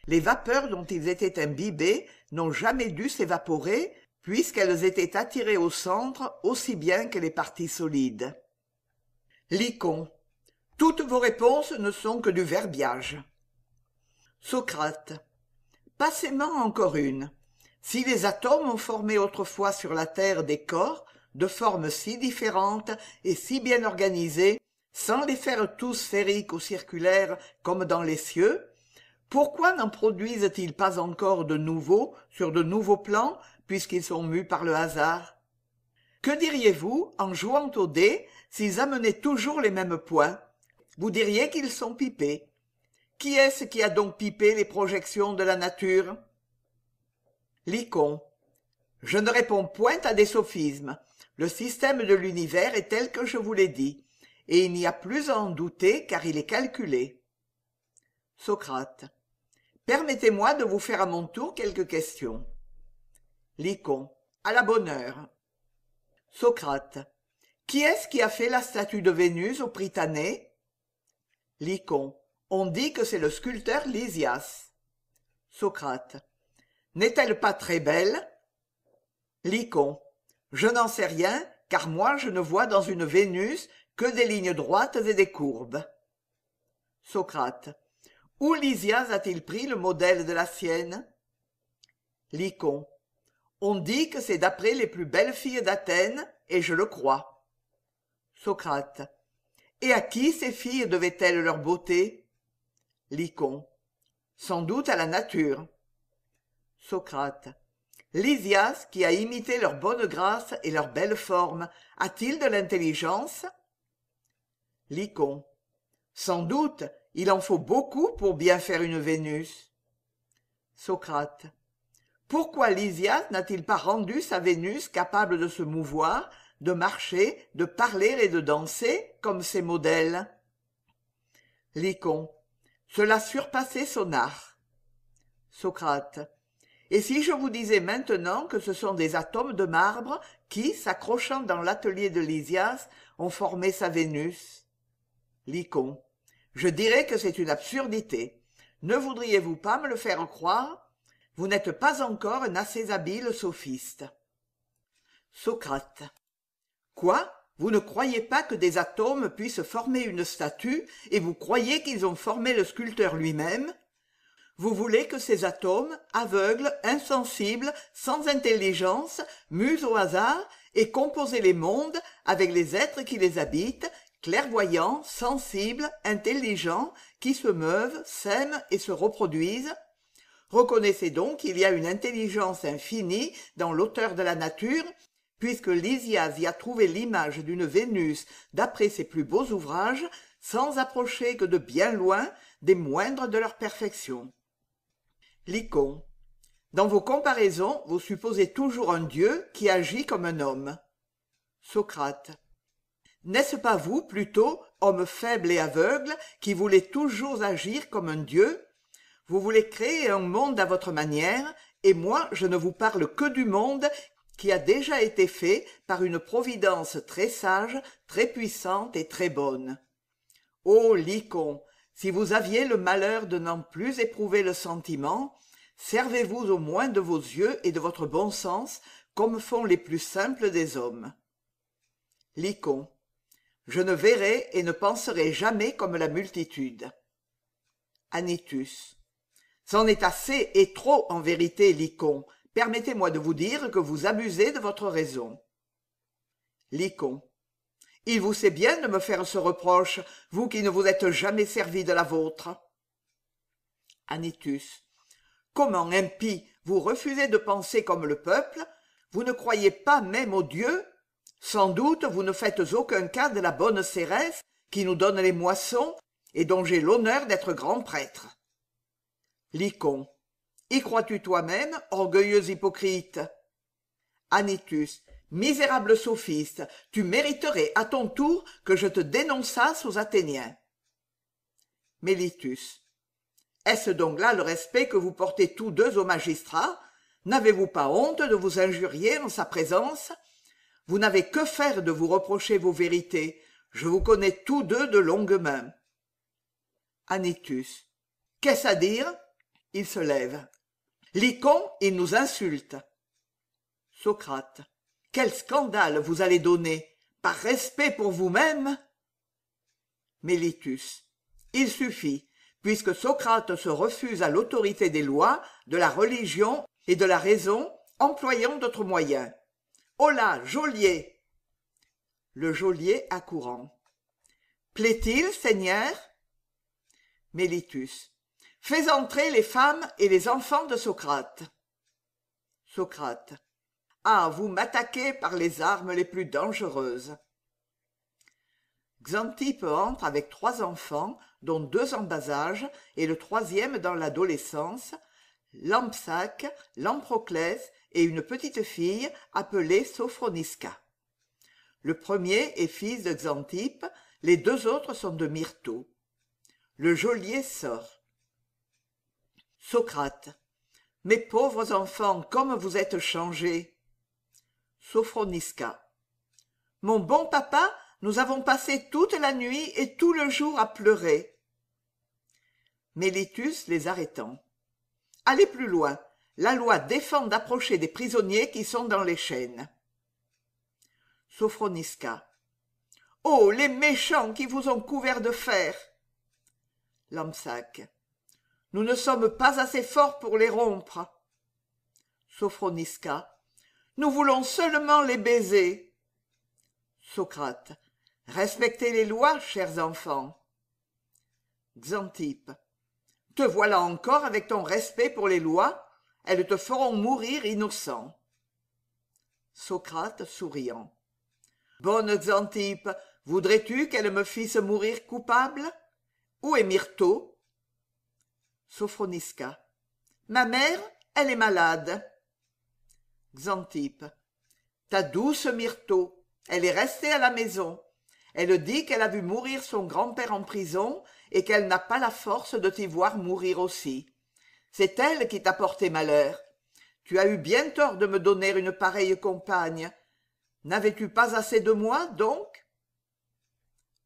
Les vapeurs dont ils étaient imbibés n'ont jamais dû s'évaporer, puisqu'elles étaient attirées au centre aussi bien que les parties solides. Lycon. Toutes vos réponses ne sont que du verbiage. Socrate. Passez-m'en encore une. Si les atomes ont formé autrefois sur la Terre des corps, de formes si différentes et si bien organisées, sans les faire tous sphériques ou circulaires comme dans les cieux, pourquoi n'en produisent-ils pas encore de nouveaux sur de nouveaux plans, puisqu'ils sont mus par le hasard? Que diriez-vous, en jouant aux dés, s'ils amenaient toujours les mêmes points? Vous diriez qu'ils sont pipés. Qui est-ce qui a donc pipé les projections de la nature? Lycon. Je ne réponds point à des sophismes. Le système de l'univers est tel que je vous l'ai dit, et il n'y a plus à en douter car il est calculé. Socrate. Permettez-moi de vous faire à mon tour quelques questions. Lycon. À la bonne heure. Socrate. Qui est-ce qui a fait la statue de Vénus au Prytanée? Lycon. On dit que c'est le sculpteur Lysias. Socrate. N'est-elle pas très belle? Lycon. Je n'en sais rien, car moi je ne vois dans une Vénus que des lignes droites et des courbes. Socrate. Où Lysias a-t-il pris le modèle de la sienne? Lycon. On dit que c'est d'après les plus belles filles d'Athènes, et je le crois. Socrate. Et à qui ces filles devaient-elles leur beauté? Lycon. Sans doute à la nature. Socrate. Lysias, qui a imité leur bonne grâce et leur belle forme, a-t-il de l'intelligence? Lycon. Sans doute, il en faut beaucoup pour bien faire une Vénus. Socrate. Pourquoi Lysias n'a-t-il pas rendu sa Vénus capable de se mouvoir, de marcher, de parler et de danser, comme ses modèles? Lycon. Cela surpassait son art. Socrate. Et si je vous disais maintenant que ce sont des atomes de marbre qui, s'accrochant dans l'atelier de Lysias, ont formé sa Vénus? Lycon. Je dirais que c'est une absurdité. Ne voudriez-vous pas me le faire croire? Vous n'êtes pas encore un assez habile sophiste. Socrate. Quoi? Vous ne croyez pas que des atomes puissent former une statue, et vous croyez qu'ils ont formé le sculpteur lui-même? Vous voulez que ces atomes, aveugles, insensibles, sans intelligence, mus au hasard, aient composé les mondes avec les êtres qui les habitent, clairvoyants, sensibles, intelligents, qui se meuvent, s'aiment et se reproduisent? Reconnaissez donc qu'il y a une intelligence infinie dans l'auteur de la nature, puisque Lysias y a trouvé l'image d'une Vénus d'après ses plus beaux ouvrages, sans approcher que de bien loin des moindres de leur perfection. Lycon. Dans vos comparaisons, vous supposez toujours un Dieu qui agit comme un homme. Socrate. N'est-ce pas vous, plutôt, homme faible et aveugle, qui voulez toujours agir comme un Dieu? Vous voulez créer un monde à votre manière, et moi je ne vous parle que du monde qui a déjà été fait par une providence très sage, très puissante et très bonne. Ô Lycon, si vous aviez le malheur de n'en plus éprouver le sentiment, servez-vous au moins de vos yeux et de votre bon sens, comme font les plus simples des hommes. Lycon. Je ne verrai et ne penserai jamais comme la multitude. Anytus. C'en est assez et trop en vérité, Lycon. Permettez-moi de vous dire que vous abusez de votre raison. Lycon. Il vous sait bien de me faire ce reproche, vous qui ne vous êtes jamais servi de la vôtre. Anytus. Comment, impie, vous refusez de penser comme le peuple? Vous ne croyez pas même aux dieux? Sans doute vous ne faites aucun cas de la bonne Cérès, qui nous donne les moissons, et dont j'ai l'honneur d'être grand prêtre. Lycon. Y crois-tu toi-même, orgueilleux hypocrite? Anytus. Misérable sophiste, tu mériterais à ton tour que je te dénonçasse aux Athéniens. Mélitus. Est-ce donc là le respect que vous portez tous deux au magistrat? N'avez-vous pas honte de vous injurier en sa présence? Vous n'avez que faire de vous reprocher vos vérités. Je vous connais tous deux de longue main. Anytus. Qu'est-ce à dire? Il se lève. Lycon, il nous insulte. Socrate. Quel scandale vous allez donner, par respect pour vous-même? Mélitus. Il suffit, puisque Socrate se refuse à l'autorité des lois, de la religion et de la raison, employant d'autres moyens. Holà, geôlier! Le geôlier accourant. Plaît-il, Seigneur? Mélitus. Fais entrer les femmes et les enfants de Socrate. Socrate. Ah, vous m'attaquez par les armes les plus dangereuses. Xanthippe entre avec 3 enfants, dont 2 en bas âge et le 3e dans l'adolescence, Lampsaque, Lamproclès et une petite fille appelée Sophronisca. Le premier est fils de Xanthippe, les 2 autres sont de Myrto. Le geôlier sort. Socrate. Mes pauvres enfants, comme vous êtes changés. Sophronisca. Mon bon papa, nous avons passé toute la nuit et tout le jour à pleurer. Mélitus les arrêtant. Allez plus loin. La loi défend d'approcher des prisonniers qui sont dans les chaînes. Sophronisca. Oh, les méchants qui vous ont couvert de fer! Lampsaque. Nous ne sommes pas assez forts pour les rompre. Sophronisca. Nous voulons seulement les baiser. Socrate. Respectez les lois, chers enfants. Xanthippe. Te voilà encore avec ton respect pour les lois, elles te feront mourir innocent. Socrate souriant. Bonne Xanthippe, voudrais-tu qu'elle me fisse mourir coupable? Où est Myrto? Sophronisca. Ma mère, elle est malade. Xanthippe. Ta douce Myrto, elle est restée à la maison. Elle dit qu'elle a vu mourir son grand-père en prison et qu'elle n'a pas la force de t'y voir mourir aussi. C'est elle qui t'a porté malheur. Tu as eu bien tort de me donner une pareille compagne. N'avais-tu pas assez de moi, donc?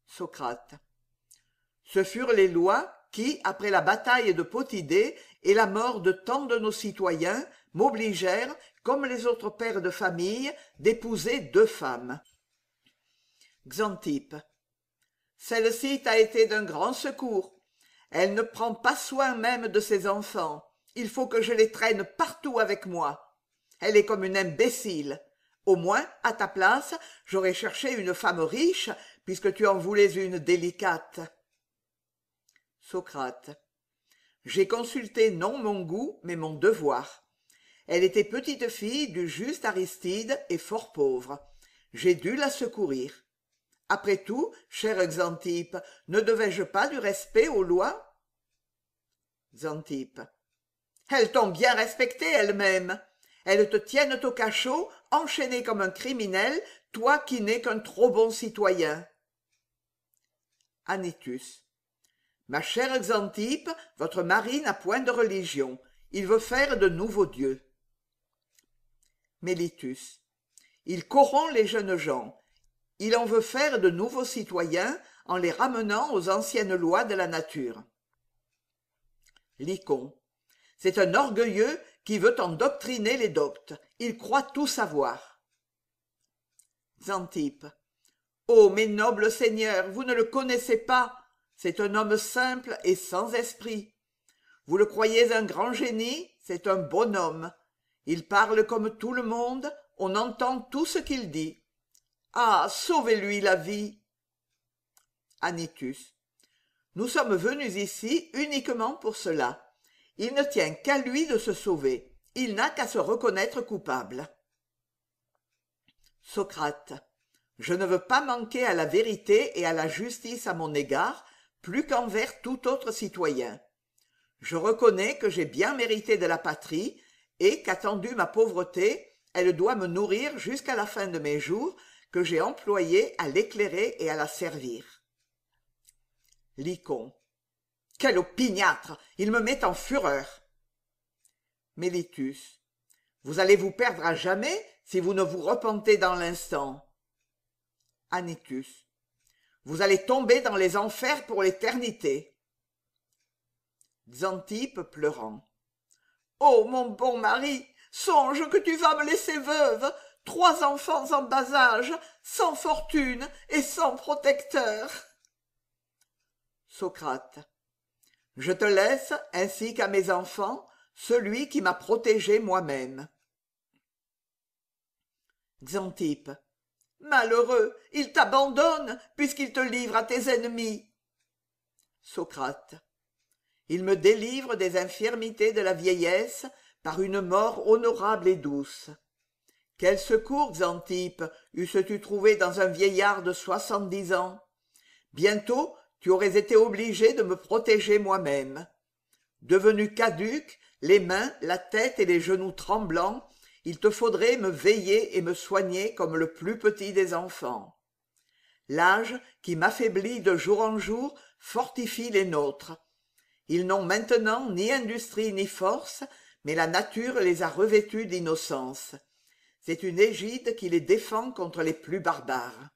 Socrate. Ce furent les lois qui, après la bataille de Potidée et la mort de tant de nos citoyens, m'obligèrent, comme les autres pères de famille, d'épouser 2 femmes. Xanthippe. Celle-ci t'a été d'un grand secours. Elle ne prend pas soin même de ses enfants. Il faut que je les traîne partout avec moi. Elle est comme une imbécile. Au moins, à ta place, j'aurais cherché une femme riche, puisque tu en voulais une délicate. Socrate. J'ai consulté non mon goût, mais mon devoir. Elle était petite fille du juste Aristide et fort pauvre. J'ai dû la secourir. Après tout, cher Xanthippe, ne devais-je pas du respect aux lois? Xanthippe. Elles t'ont bien respecté elles-mêmes. Elles te tiennent au cachot, enchaîné comme un criminel, toi qui n'es qu'un trop bon citoyen. Anytus. Ma chère Xanthippe, votre mari n'a point de religion. Il veut faire de nouveaux dieux. Mélitus. Il corrompt les jeunes gens. Il en veut faire de nouveaux citoyens en les ramenant aux anciennes lois de la nature. Lycon. C'est un orgueilleux qui veut endoctriner les doctes. Il croit tout savoir. Xanthippe. Ô mes nobles seigneurs, vous ne le connaissez pas. C'est un homme simple et sans esprit. Vous le croyez un grand génie, c'est un bonhomme. Il parle comme tout le monde, on entend tout ce qu'il dit. Ah, sauvez-lui la vie. Anytus. Nous sommes venus ici uniquement pour cela. Il ne tient qu'à lui de se sauver. Il n'a qu'à se reconnaître coupable. Socrate. Je ne veux pas manquer à la vérité et à la justice à mon égard, plus qu'envers tout autre citoyen. Je reconnais que j'ai bien mérité de la patrie et qu'attendu ma pauvreté, elle doit me nourrir jusqu'à la fin de mes jours, que j'ai employé à l'éclairer et à la servir. Lycon. Quel opiniâtre! Il me met en fureur. Mélitus. Vous allez vous perdre à jamais si vous ne vous repentez dans l'instant. Anytus. Vous allez tomber dans les enfers pour l'éternité. Xanthippe pleurant. Ô mon bon mari, songe que tu vas me laisser veuve, 3 enfants en bas âge, sans fortune et sans protecteur. Socrate. Je te laisse, ainsi qu'à mes enfants, celui qui m'a protégé moi-même. Xanthippe. Malheureux, il t'abandonne puisqu'il te livre à tes ennemis. Socrate. Il me délivre des infirmités de la vieillesse par une mort honorable et douce. Quel secours, Xanthippe, eusses-tu trouvé dans un vieillard de 70 ans? Bientôt, tu aurais été obligé de me protéger moi-même. Devenu caduc, les mains, la tête et les genoux tremblants, il te faudrait me veiller et me soigner comme le plus petit des enfants. L'âge, qui m'affaiblit de jour en jour, fortifie les nôtres. Ils n'ont maintenant ni industrie ni force, mais la nature les a revêtus d'innocence. C'est une égide qui les défend contre les plus barbares.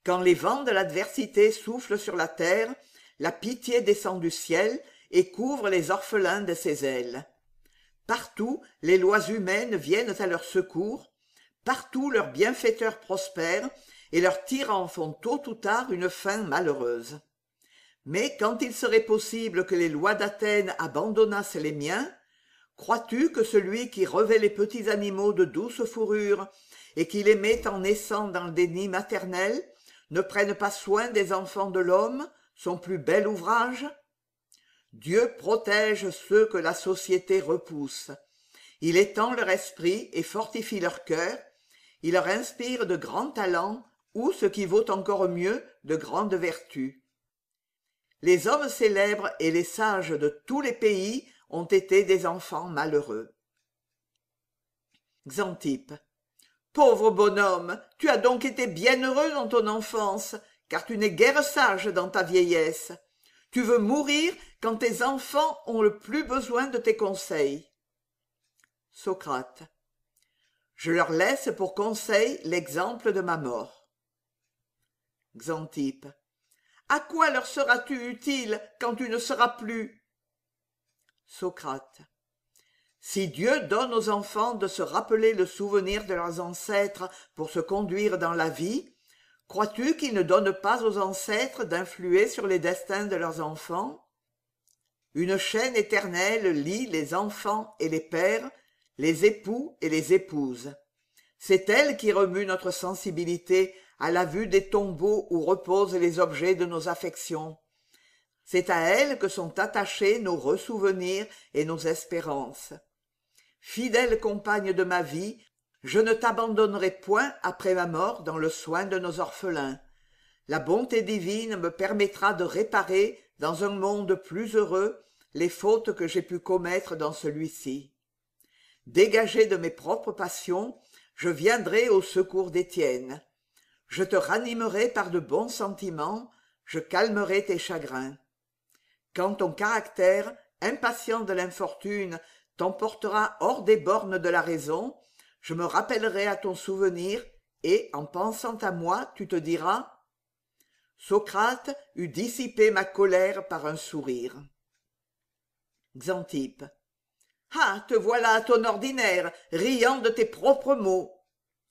Quand les vents de l'adversité soufflent sur la terre, la pitié descend du ciel et couvre les orphelins de ses ailes. Partout, les lois humaines viennent à leur secours, partout leurs bienfaiteurs prospèrent, et leurs tyrans font tôt ou tard une fin malheureuse. Mais quand il serait possible que les lois d'Athènes abandonnassent les miens, crois-tu que celui qui revêt les petits animaux de douce fourrure et qui les met en naissant dans des nids maternels ne prenne pas soin des enfants de l'homme, son plus bel ouvrage? Dieu protège ceux que la société repousse. Il étend leur esprit et fortifie leur cœur. Il leur inspire de grands talents ou, ce qui vaut encore mieux, de grandes vertus. Les hommes célèbres et les sages de tous les pays ont été des enfants malheureux. Xanthippe. Pauvre bonhomme, tu as donc été bien heureux dans ton enfance, car tu n'es guère sage dans ta vieillesse. Tu veux mourir quand tes enfants ont le plus besoin de tes conseils. Socrate. Je leur laisse pour conseil l'exemple de ma mort. Xanthippe. À quoi leur seras-tu utile quand tu ne seras plus? Socrate. Si Dieu donne aux enfants de se rappeler le souvenir de leurs ancêtres pour se conduire dans la vie, crois-tu qu'il ne donne pas aux ancêtres d'influer sur les destins de leurs enfants? Une chaîne éternelle lie les enfants et les pères, les époux et les épouses. C'est elle qui remue notre sensibilité à la vue des tombeaux où reposent les objets de nos affections. C'est à elle que sont attachés nos ressouvenirs et nos espérances. Fidèle compagne de ma vie, je ne t'abandonnerai point après ma mort dans le soin de nos orphelins. La bonté divine me permettra de réparer, dans un monde plus heureux, les fautes que j'ai pu commettre dans celui-ci. Dégagé de mes propres passions, je viendrai au secours d'Étienne. Je te ranimerai par de bons sentiments, je calmerai tes chagrins. Quand ton caractère, impatient de l'infortune, t'emportera hors des bornes de la raison, je me rappellerai à ton souvenir, et, en pensant à moi, tu te diras « Socrate eut dissipé ma colère par un sourire. » Xanthippe. Ah, te voilà à ton ordinaire, riant de tes propres maux.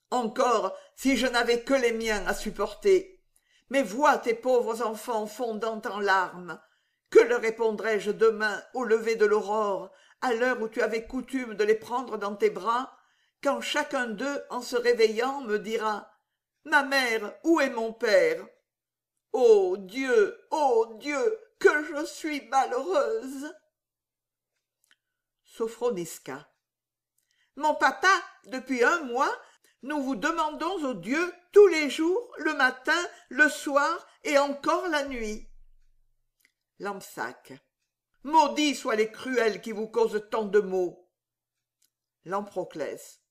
Encore, si je n'avais que les miens à supporter. Mais vois tes pauvres enfants fondant en larmes. Que leur répondrai-je demain au lever de l'aurore, à l'heure où tu avais coutume de les prendre dans tes bras, quand chacun d'eux, en se réveillant, me dira « Ma mère, où est mon père ?» Ô Dieu, que je suis malheureuse. Sophronisca. Mon papa, depuis 1 mois, nous vous demandons au Dieu tous les jours, le matin, le soir et encore la nuit. Lampsaque. Maudits soient les cruels qui vous causent tant de maux. Lamproclès.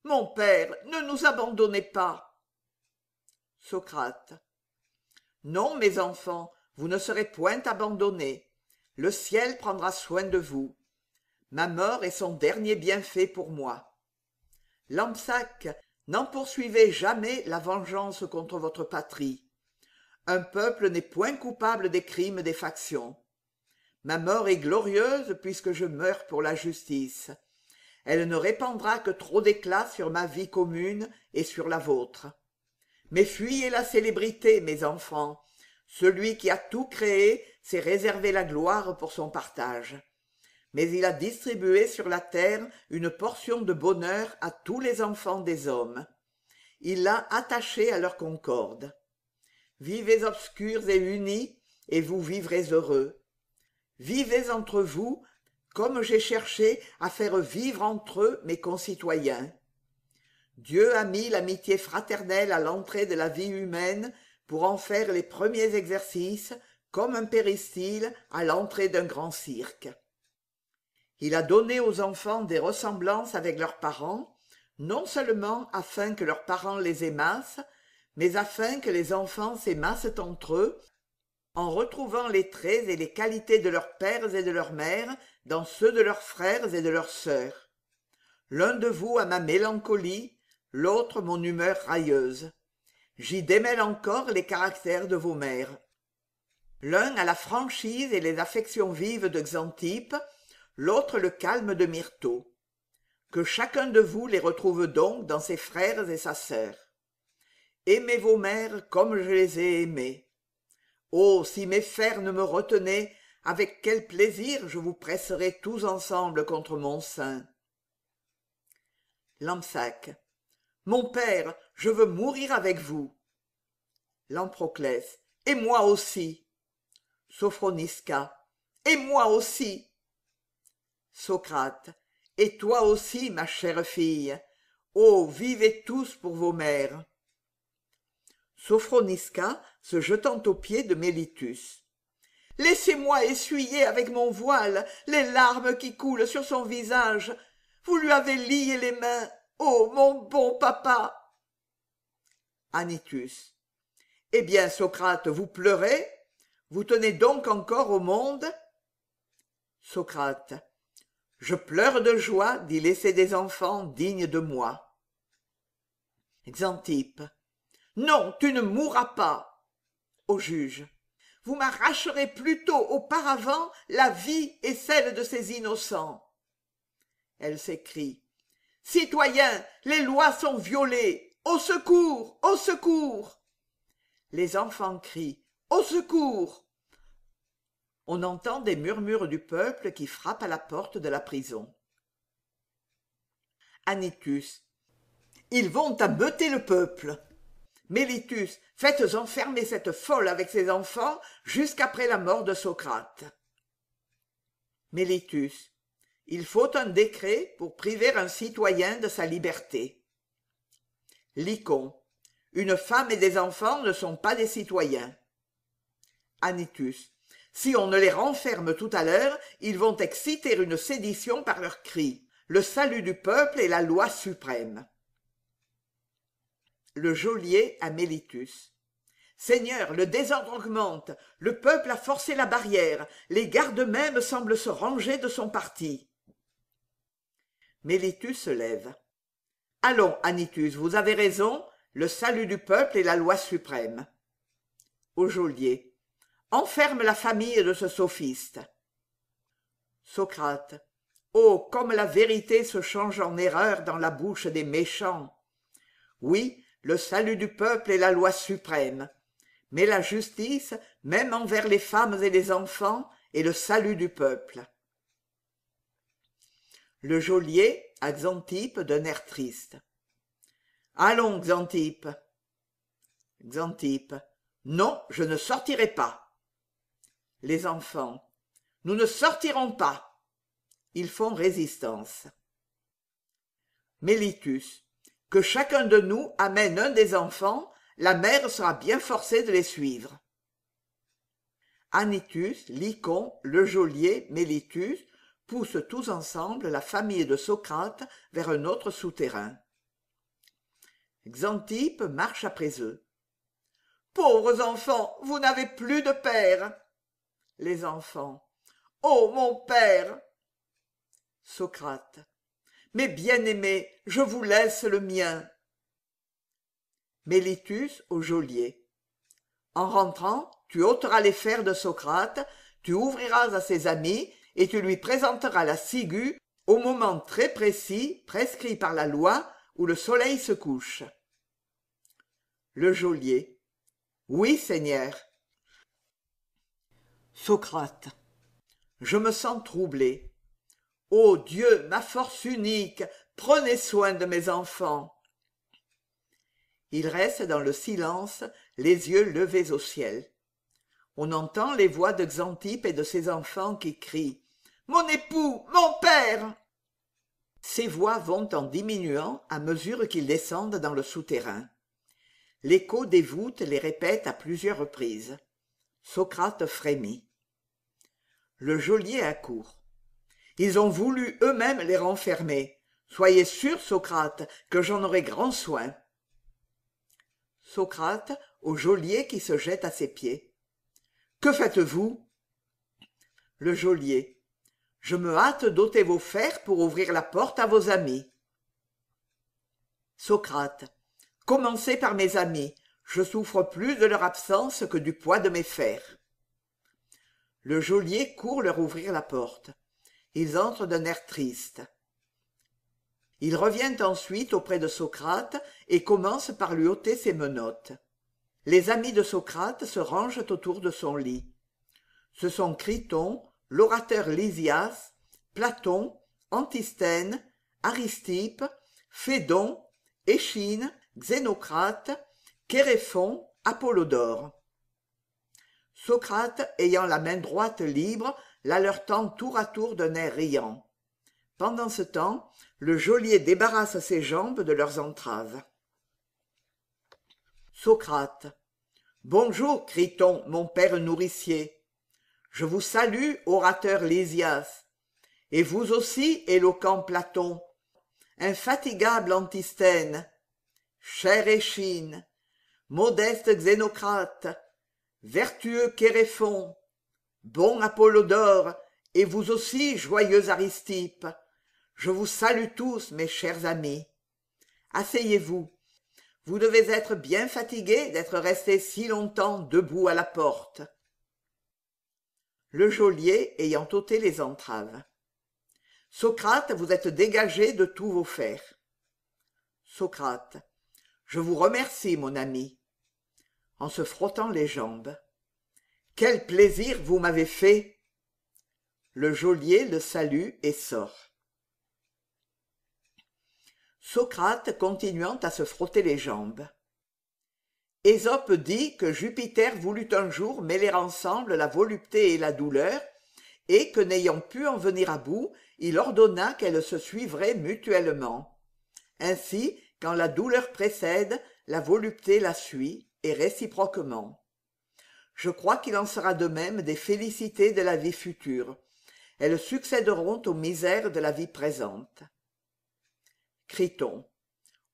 Mon père, ne nous abandonnez pas. Socrate. Non, mes enfants, vous ne serez point abandonnés. Le ciel prendra soin de vous. Ma mort est son dernier bienfait pour moi. Lampsaque, n'en poursuivez jamais la vengeance contre votre patrie. Un peuple n'est point coupable des crimes des factions. Ma mort est glorieuse puisque je meurs pour la justice. Elle ne répandra que trop d'éclat sur ma vie commune et sur la vôtre. Mais fuyez la célébrité, mes enfants. Celui qui a tout créé s'est réservé la gloire pour son partage. Mais il a distribué sur la terre une portion de bonheur à tous les enfants des hommes. Il l'a attaché à leur concorde. Vivez obscurs et unis, et vous vivrez heureux. Vivez entre vous, comme j'ai cherché à faire vivre entre eux mes concitoyens. Dieu a mis l'amitié fraternelle à l'entrée de la vie humaine pour en faire les premiers exercices, comme un péristyle à l'entrée d'un grand cirque. Il a donné aux enfants des ressemblances avec leurs parents, non seulement afin que leurs parents les aimassent, mais afin que les enfants s'aimassent entre eux, en retrouvant les traits et les qualités de leurs pères et de leurs mères dans ceux de leurs frères et de leurs sœurs. L'un de vous a ma mélancolie, l'autre mon humeur railleuse. J'y démêle encore les caractères de vos mères. L'un a la franchise et les affections vives de Xantippe, l'autre le calme de Myrto. Que chacun de vous les retrouve donc dans ses frères et sa sœur. Aimez vos mères comme je les ai aimées. Oh, si mes fers ne me retenaient, avec quel plaisir je vous presserais tous ensemble contre mon sein. Lampsaque. Mon père, je veux mourir avec vous. Lamproclès. Et moi aussi. Sophronisca. Et moi aussi. Socrate. Et toi aussi, ma chère fille. Oh, vivez tous pour vos mères. Sophronisca, se jetant aux pieds de Mélitus. Laissez-moi essuyer avec mon voile les larmes qui coulent sur son visage. Vous lui avez lié les mains. Oh, mon bon papa. Anytus. Eh bien, Socrate, vous pleurez? Vous tenez donc encore au monde? Socrate. Je pleure de joie d'y laisser des enfants dignes de moi. Xantippe. Non, tu ne mourras pas. Au juge. Vous m'arracherez plutôt auparavant la vie et celle de ces innocents. Elle s'écrie. Citoyens, les lois sont violées. Au secours, au secours. Les enfants crient. Au secours. On entend des murmures du peuple qui frappe à la porte de la prison. Anytus. Ils vont ameuter le peuple. Mélitus, faites enfermer cette folle avec ses enfants jusqu'après la mort de Socrate. Mélitus. Il faut un décret pour priver un citoyen de sa liberté. Lycon. Une femme et des enfants ne sont pas des citoyens. Anytus. Si on ne les renferme tout à l'heure, ils vont exciter une sédition par leurs cris. Le salut du peuple est la loi suprême. Le geôlier à Mélitus. Seigneur, le désordre augmente, le peuple a forcé la barrière, les gardes mêmes semblent se ranger de son parti. Mélitus se lève. Allons, Anytus, vous avez raison, le salut du peuple est la loi suprême. Au geôlier. Enferme la famille de ce sophiste. Socrate. Oh, comme la vérité se change en erreur dans la bouche des méchants. Oui, le salut du peuple est la loi suprême. Mais la justice, même envers les femmes et les enfants, est le salut du peuple. Le geôlier à Xantippe d'un air triste. Allons, Xantippe. Xantippe. Non, je ne sortirai pas. Les enfants. Nous ne sortirons pas. Ils font résistance. Mélitus. Que chacun de nous amène un des enfants, la mère sera bien forcée de les suivre. Anytus, Lycon, le geôlier, Mélitus poussent tous ensemble la famille de Socrate vers un autre souterrain. Xantippe marche après eux. Pauvres enfants, vous n'avez plus de père. Les enfants. Ô mon père! Socrate. Mais bien-aimé, je vous laisse le mien. Mélitus au geôlier. En rentrant, tu ôteras les fers de Socrate, tu ouvriras à ses amis, et tu lui présenteras la ciguë au moment très précis prescrit par la loi où le soleil se couche. Le geôlier. Oui, Seigneur. Socrate. Je me sens troublé. Ô Dieu, ma force unique, prenez soin de mes enfants. Il reste dans le silence, les yeux levés au ciel. On entend les voix de Xanthippe et de ses enfants qui crient « Mon époux, mon père !» Ces voix vont en diminuant à mesure qu'ils descendent dans le souterrain. L'écho des voûtes les répète à plusieurs reprises. Socrate frémit. Le geôlier accourt. Ils ont voulu eux-mêmes les renfermer. Soyez sûr, Socrate, que j'en aurai grand soin. Socrate au geôlier qui se jette à ses pieds. Que faites-vous? Le geôlier. Je me hâte d'ôter vos fers pour ouvrir la porte à vos amis. Socrate. Commencez par mes amis. Je souffre plus de leur absence que du poids de mes fers. Le geôlier court leur ouvrir la porte. Ils entrent d'un air triste. Il revient ensuite auprès de Socrate et commence par lui ôter ses menottes. Les amis de Socrate se rangent autour de son lit. Ce sont Criton, l'orateur Lysias, Platon, Antisthène, Aristippe, Phédon, Échine, Xénocrate, Chéréphon, Apollodore. Socrate, ayant la main droite libre, la leur tend tour à tour d'un air riant. Pendant ce temps, le geôlier débarrasse ses jambes de leurs entraves. Socrate. Bonjour, Criton, mon père nourricier. Je vous salue, orateur Lysias. Et vous aussi, éloquent Platon. Infatigable Antisthène. Cher Échine. Modeste Xénocrate. Vertueux Chéréphon. Bon Apollodore, et vous aussi, joyeux Aristippe. Je vous salue tous, mes chers amis. Asseyez-vous. Vous devez être bien fatigués d'être restés si longtemps debout à la porte. Le geôlier ayant ôté les entraves. Socrate, vous êtes dégagé de tous vos fers. Socrate. Je vous remercie, mon ami. En se frottant les jambes. Quel plaisir vous m'avez fait! Le geôlier le salue et sort. Socrate continuant à se frotter les jambes. Ésope dit que Jupiter voulut un jour mêler ensemble la volupté et la douleur, et que n'ayant pu en venir à bout, il ordonna qu'elles se suivraient mutuellement. Ainsi, quand la douleur précède, la volupté la suit, et réciproquement. Je crois qu'il en sera de même des félicités de la vie future. Elles succéderont aux misères de la vie présente. Criton.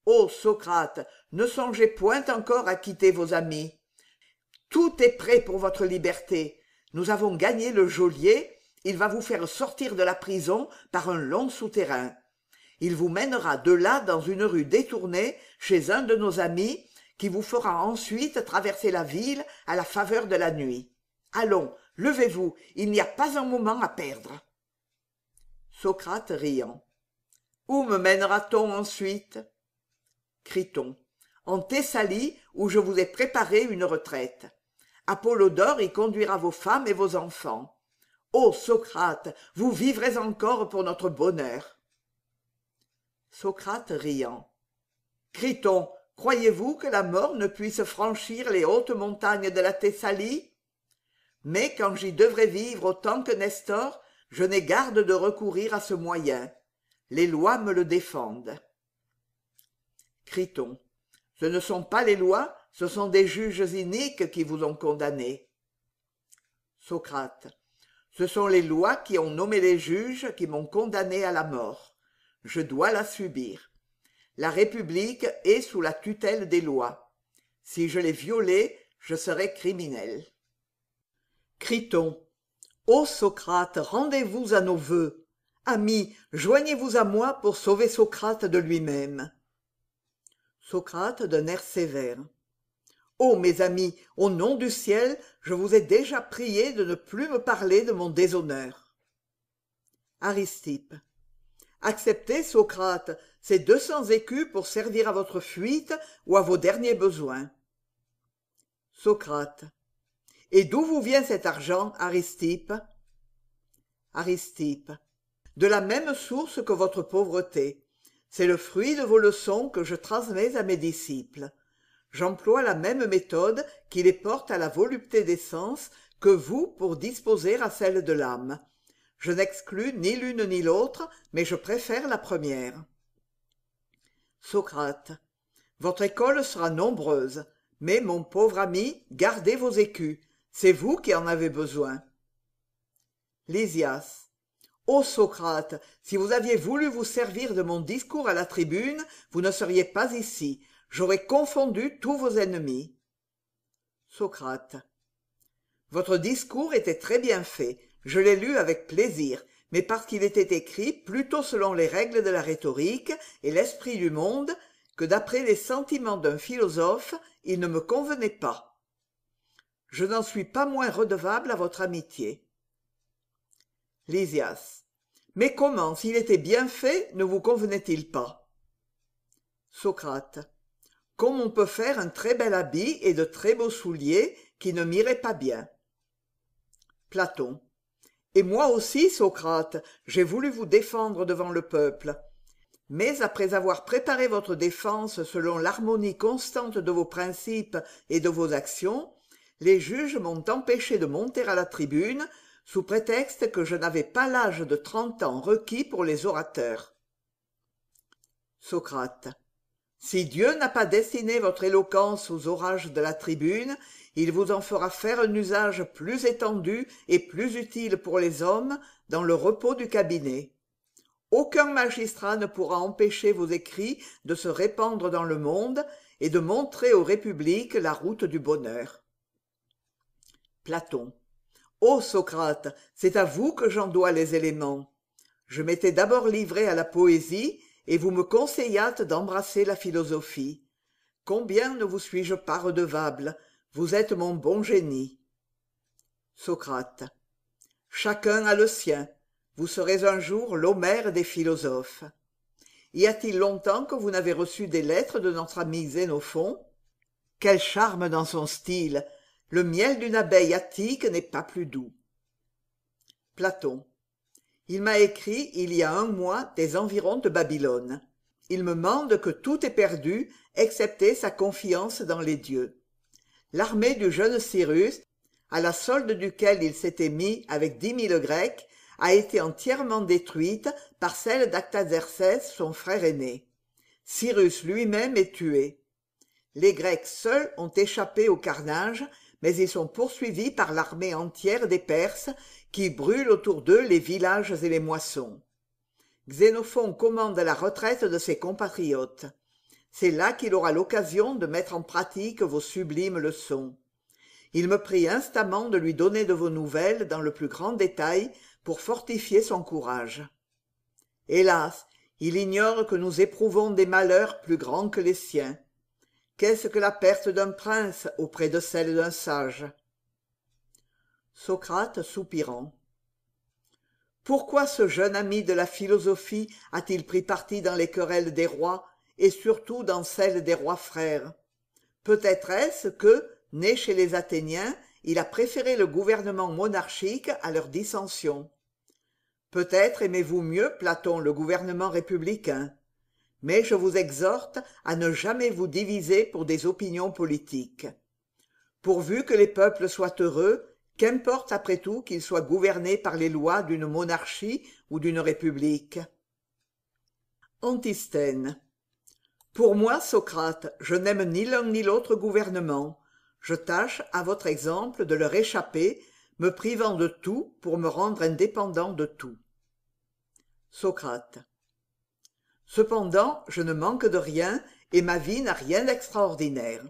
Ô Socrate, ne songez point encore à quitter vos amis. Tout est prêt pour votre liberté. Nous avons gagné le geôlier. Il va vous faire sortir de la prison par un long souterrain. Il vous mènera de là dans une rue détournée chez un de nos amis qui vous fera ensuite traverser la ville à la faveur de la nuit. Allons, levez-vous, il n'y a pas un moment à perdre. Socrate riant. Où me mènera-t-on ensuite? Criton. En Thessalie, où je vous ai préparé une retraite. Apollodore y conduira vos femmes et vos enfants. Ô Socrate, vous vivrez encore pour notre bonheur. Socrate riant. Criton, croyez-vous que la mort ne puisse franchir les hautes montagnes de la Thessalie? Mais quand j'y devrais vivre autant que Nestor, je n'ai garde de recourir à ce moyen. Les lois me le défendent. Criton. Ce ne sont pas les lois, ce sont des juges iniques qui vous ont condamné. Socrate. Ce sont les lois qui ont nommé les juges qui m'ont condamné à la mort. Je dois la subir. La République est sous la tutelle des lois. Si je les violais, je serais criminel. Criton. Ô Socrate, rendez-vous à nos vœux. Amis, joignez-vous à moi pour sauver Socrate de lui-même. Socrate d'un air sévère. Ô mes amis, au nom du ciel, je vous ai déjà prié de ne plus me parler de mon déshonneur. Aristippe. Acceptez, Socrate, ces 200 écus pour servir à votre fuite ou à vos derniers besoins. Socrate. Et d'où vous vient cet argent, Aristippe? Aristippe. De la même source que votre pauvreté. C'est le fruit de vos leçons que je transmets à mes disciples. J'emploie la même méthode qui les porte à la volupté des sens que vous pour disposer à celle de l'âme. Je n'exclus ni l'une ni l'autre, mais je préfère la première. Socrate. Votre école sera nombreuse, mais, mon pauvre ami, gardez vos écus. C'est vous qui en avez besoin. Lysias. Ô Socrate, si vous aviez voulu vous servir de mon discours à la tribune, vous ne seriez pas ici. J'aurais confondu tous vos ennemis. Socrate. Votre discours était très bien fait. Je l'ai lu avec plaisir, mais parce qu'il était écrit plutôt selon les règles de la rhétorique et l'esprit du monde que d'après les sentiments d'un philosophe, il ne me convenait pas. Je n'en suis pas moins redevable à votre amitié. Lysias. Mais comment, s'il était bien fait, ne vous convenait-il pas? Socrate. Comme on peut faire un très bel habit et de très beaux souliers qui ne m'iraient pas bien. Platon. Et moi aussi, Socrate, j'ai voulu vous défendre devant le peuple. Mais après avoir préparé votre défense selon l'harmonie constante de vos principes et de vos actions, les juges m'ont empêché de monter à la tribune sous prétexte que je n'avais pas l'âge de 30 ans requis pour les orateurs. Socrate. Si Dieu n'a pas destiné votre éloquence aux orages de la tribune, il vous en fera faire un usage plus étendu et plus utile pour les hommes dans le repos du cabinet. Aucun magistrat ne pourra empêcher vos écrits de se répandre dans le monde et de montrer aux républiques la route du bonheur. Platon. Ô Socrate, c'est à vous que j'en dois les éléments. Je m'étais d'abord livré à la poésie, et vous me conseillâtes d'embrasser la philosophie. Combien ne vous suis-je pas redevable? Vous êtes mon bon génie. Socrate. Chacun a le sien. Vous serez un jour l'Homère des philosophes. Y a-t-il longtemps que vous n'avez reçu des lettres de notre ami Xénophon? Quel charme dans son style! Le miel d'une abeille attique n'est pas plus doux. Platon. Il m'a écrit il y a 1 mois des environs de Babylone. Il me mande que tout est perdu, excepté sa confiance dans les dieux. L'armée du jeune Cyrus, à la solde duquel il s'était mis avec 10 000 Grecs, a été entièrement détruite par celle d'Artaxerxès, son frère aîné. Cyrus lui-même est tué. Les Grecs seuls ont échappé au carnage, mais ils sont poursuivis par l'armée entière des Perses qui brûlent autour d'eux les villages et les moissons. Xénophon commande la retraite de ses compatriotes. C'est là qu'il aura l'occasion de mettre en pratique vos sublimes leçons. Il me prie instamment de lui donner de vos nouvelles dans le plus grand détail pour fortifier son courage. Hélas, il ignore que nous éprouvons des malheurs plus grands que les siens. Qu'est-ce que la perte d'un prince auprès de celle d'un sage? Socrate soupirant. Pourquoi ce jeune ami de la philosophie a-t-il pris parti dans les querelles des rois, et surtout dans celles des rois frères? Peut-être est-ce que, né chez les Athéniens, il a préféré le gouvernement monarchique à leurs dissensions. Peut-être aimez-vous mieux, Platon, le gouvernement républicain. Mais je vous exhorte à ne jamais vous diviser pour des opinions politiques. Pourvu que les peuples soient heureux, qu'importe après tout qu'ils soient gouvernés par les lois d'une monarchie ou d'une république. Antisthène. Pour moi, Socrate, je n'aime ni l'un ni l'autre gouvernement. Je tâche, à votre exemple, de leur échapper, me privant de tout pour me rendre indépendant de tout. Socrate. Cependant, je ne manque de rien et ma vie n'a rien d'extraordinaire.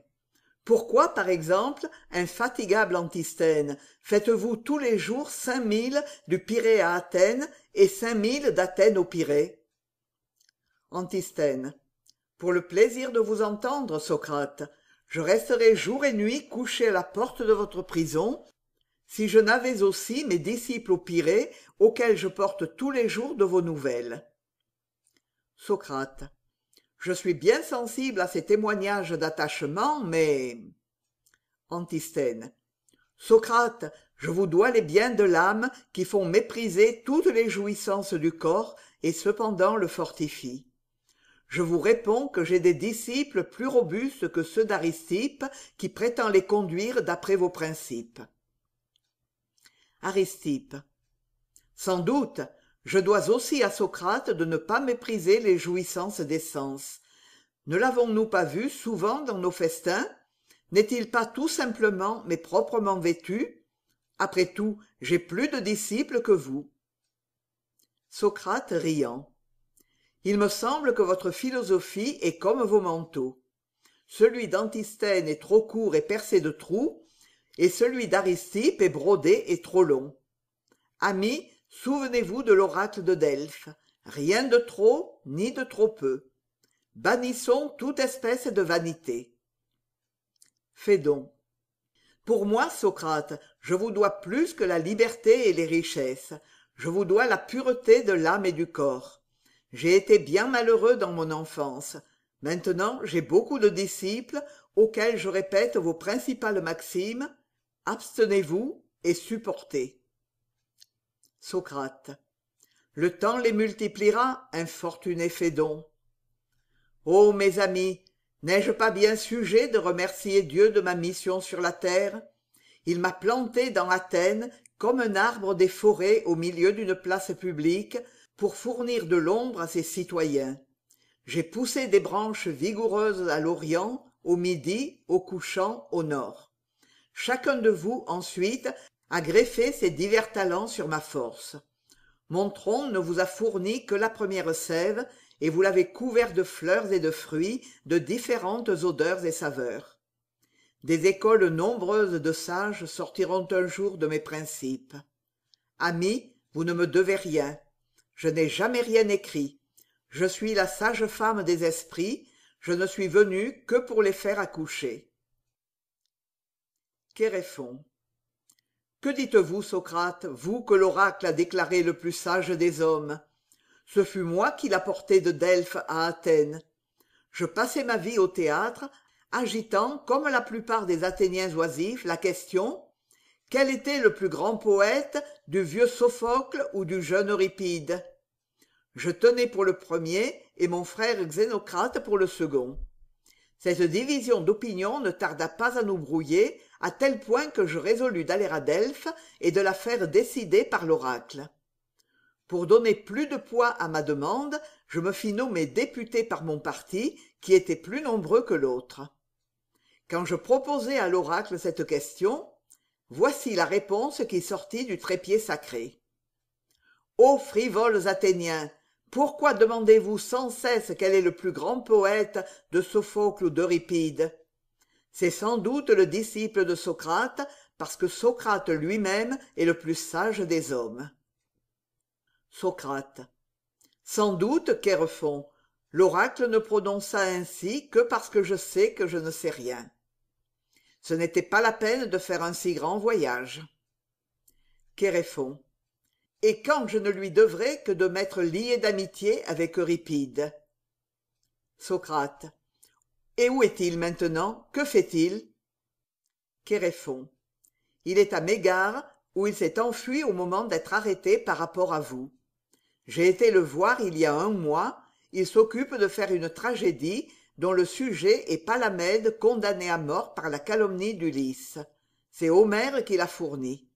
Pourquoi, par exemple, infatigable Antisthène, faites-vous tous les jours 5000 du Pirée à Athènes et 5000 d'Athènes au Pirée? Antisthène. Pour le plaisir de vous entendre, Socrate, je resterais jour et nuit couché à la porte de votre prison, si je n'avais aussi mes disciples au Pirée, auxquels je porte tous les jours de vos nouvelles. Socrate. Je suis bien sensible à ces témoignages d'attachement, mais... Antisthène. Socrate, je vous dois les biens de l'âme qui font mépriser toutes les jouissances du corps et cependant le fortifient. Je vous réponds que j'ai des disciples plus robustes que ceux d'Aristippe qui prétend les conduire d'après vos principes. Aristippe. Sans doute, je dois aussi à Socrate de ne pas mépriser les jouissances des sens. Ne l'avons-nous pas vu souvent dans nos festins? N'est-il pas tout simplement mais proprement vêtu? Après tout, j'ai plus de disciples que vous. Socrate riant. Il me semble que votre philosophie est comme vos manteaux. Celui d'Antisthène est trop court et percé de trous, et celui d'Aristippe est brodé et trop long. Amis, souvenez-vous de l'oracle de Delphes. Rien de trop, ni de trop peu. Bannissons toute espèce de vanité. Phédon. Pour moi, Socrate, je vous dois plus que la liberté et les richesses. Je vous dois la pureté de l'âme et du corps. J'ai été bien malheureux dans mon enfance. Maintenant, j'ai beaucoup de disciples auxquels je répète vos principales maximes. Abstenez-vous et supportez. Socrate. Le temps les multipliera, infortuné Phédon. Ô mes amis, n'ai-je pas bien sujet de remercier Dieu de ma mission sur la terre? Il m'a planté dans Athènes comme un arbre des forêts au milieu d'une place publique pour fournir de l'ombre à ses citoyens. J'ai poussé des branches vigoureuses à l'Orient, au Midi, au couchant, au Nord. Chacun de vous, ensuite, a greffé ses divers talents sur ma force. Mon tronc ne vous a fourni que la première sève, et vous l'avez couvert de fleurs et de fruits de différentes odeurs et saveurs. Des écoles nombreuses de sages sortiront un jour de mes principes. Amis, vous ne me devez rien. Je n'ai jamais rien écrit. Je suis la sage-femme des esprits, je ne suis venue que pour les faire accoucher. Chéréphon. Que dites-vous, Socrate, vous que l'oracle a déclaré le plus sage des hommes? Ce fut moi qui l'apportai de Delphes à Athènes. Je passai ma vie au théâtre, agitant, comme la plupart des Athéniens oisifs, la question: quel était le plus grand poète, du vieux Sophocle ou du jeune Euripide? Je tenais pour le premier et mon frère Xénocrate pour le second. Cette division d'opinion ne tarda pas à nous brouiller, à tel point que je résolus d'aller à Delphes et de la faire décider par l'oracle. Pour donner plus de poids à ma demande, je me fis nommer député par mon parti, qui était plus nombreux que l'autre. Quand je proposai à l'oracle cette question, voici la réponse qui sortit du trépied sacré. Ô frivoles Athéniens, pourquoi demandez-vous sans cesse quel est le plus grand poète de Sophocle ou d'Euripide? C'est sans doute le disciple de Socrate, parce que Socrate lui-même est le plus sage des hommes. Socrate. Sans doute, Chéréphon, l'oracle ne prononça ainsi que parce que je sais que je ne sais rien. Ce n'était pas la peine de faire un si grand voyage. Chéréphon. Et quand je ne lui devrais que de m'être lié d'amitié avec Euripide. Socrate. Et où est-il maintenant? Que fait-il? Chéréphon. Il est à Mégare, où il s'est enfui au moment d'être arrêté par rapport à vous. J'ai été le voir il y a 1 mois, il s'occupe de faire une tragédie dont le sujet est Palamède condamné à mort par la calomnie d'Ulysse. C'est Homère qui l'a fourni.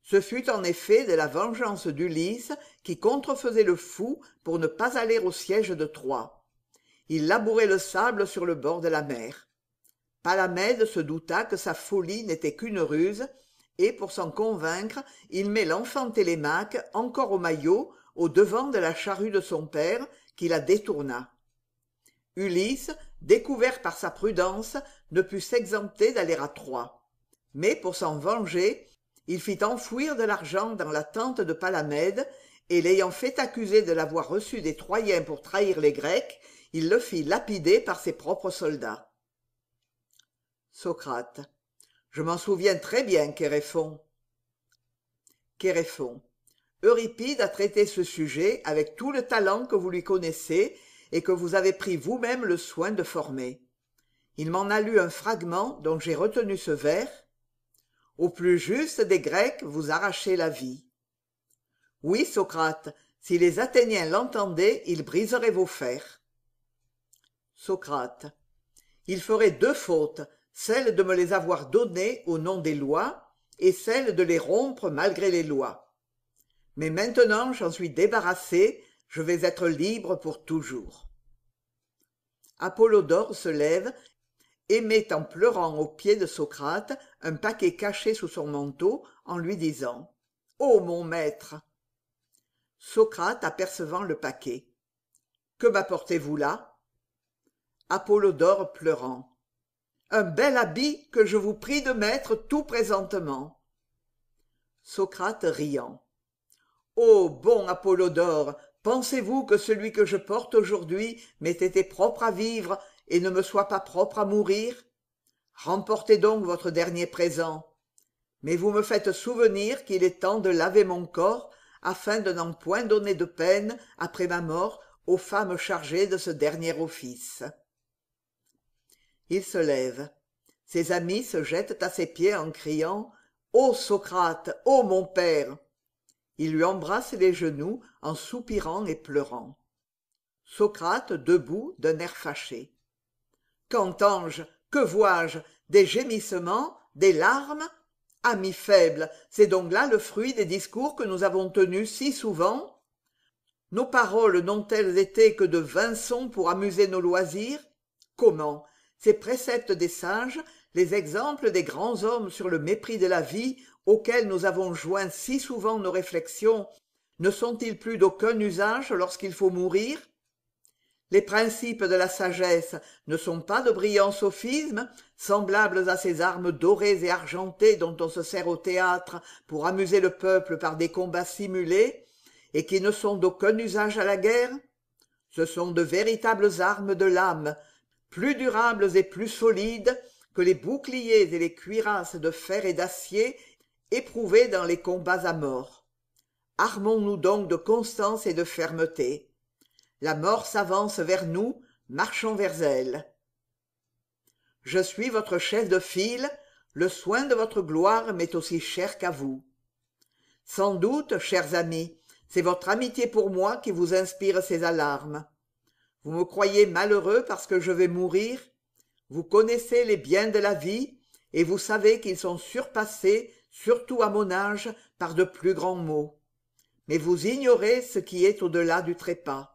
Ce fut en effet de la vengeance d'Ulysse qui contrefaisait le fou pour ne pas aller au siège de Troie. Il labourait le sable sur le bord de la mer. Palamède se douta que sa folie n'était qu'une ruse, et pour s'en convaincre, il met l'enfant Télémaque, encore au maillot, au devant de la charrue de son père, qui la détourna. Ulysse, découvert par sa prudence, ne put s'exempter d'aller à Troie. Mais pour s'en venger, il fit enfouir de l'argent dans la tente de Palamède, et l'ayant fait accuser de l'avoir reçu des Troyens pour trahir les Grecs, il le fit lapider par ses propres soldats. Socrate. Je m'en souviens très bien, Chéréphon. Chéréphon. Euripide a traité ce sujet avec tout le talent que vous lui connaissez et que vous avez pris vous-même le soin de former. Il m'en a lu un fragment dont j'ai retenu ce vers. Au plus juste des Grecs, vous arrachez la vie. Oui, Socrate, si les Athéniens l'entendaient, ils briseraient vos fers. Socrate. Il ferait deux fautes, celle de me les avoir donnés au nom des lois et celle de les rompre malgré les lois. Mais maintenant j'en suis débarrassé, je vais être libre pour toujours. Apollodore se lève et met en pleurant aux pieds de Socrate un paquet caché sous son manteau en lui disant « Ô mon maître !» Socrate apercevant le paquet. « Que m'apportez-vous là ?» Apollodore pleurant. « Un bel habit que je vous prie de mettre tout présentement. » Socrate riant. « Ô bon Apollodore, pensez-vous que celui que je porte aujourd'hui m'ait été propre à vivre et ne me soit pas propre à mourir? Remportez donc votre dernier présent. Mais vous me faites souvenir qu'il est temps de laver mon corps afin de n'en point donner de peine après ma mort aux femmes chargées de ce dernier office. » Il se lève. Ses amis se jettent à ses pieds en criant « Ô Socrate, ô mon père !» Il lui embrasse les genoux en soupirant et pleurant. Socrate debout d'un air fâché. « Qu'entends-je? Que vois-je? Des gémissements? Des larmes? Ami faible, c'est donc là le fruit des discours que nous avons tenus si souvent? Nos paroles n'ont-elles été que de vains sons pour amuser nos loisirs? Comment? Ces préceptes des sages, les exemples des grands hommes sur le mépris de la vie auxquels nous avons joint si souvent nos réflexions, ne sont-ils plus d'aucun usage lorsqu'il faut mourir? Les principes de la sagesse ne sont pas de brillants sophismes, semblables à ces armes dorées et argentées dont on se sert au théâtre pour amuser le peuple par des combats simulés, et qui ne sont d'aucun usage à la guerre? Ce sont de véritables armes de l'âme, plus durables et plus solides que les boucliers et les cuirasses de fer et d'acier éprouvés dans les combats à mort. Armons-nous donc de constance et de fermeté. La mort s'avance vers nous, marchons vers elle. Je suis votre chef de file, le soin de votre gloire m'est aussi cher qu'à vous. Sans doute, chers amis, c'est votre amitié pour moi qui vous inspire ces alarmes. Vous me croyez malheureux parce que je vais mourir? Vous connaissez les biens de la vie, et vous savez qu'ils sont surpassés, surtout à mon âge, par de plus grands maux. Mais vous ignorez ce qui est au-delà du trépas.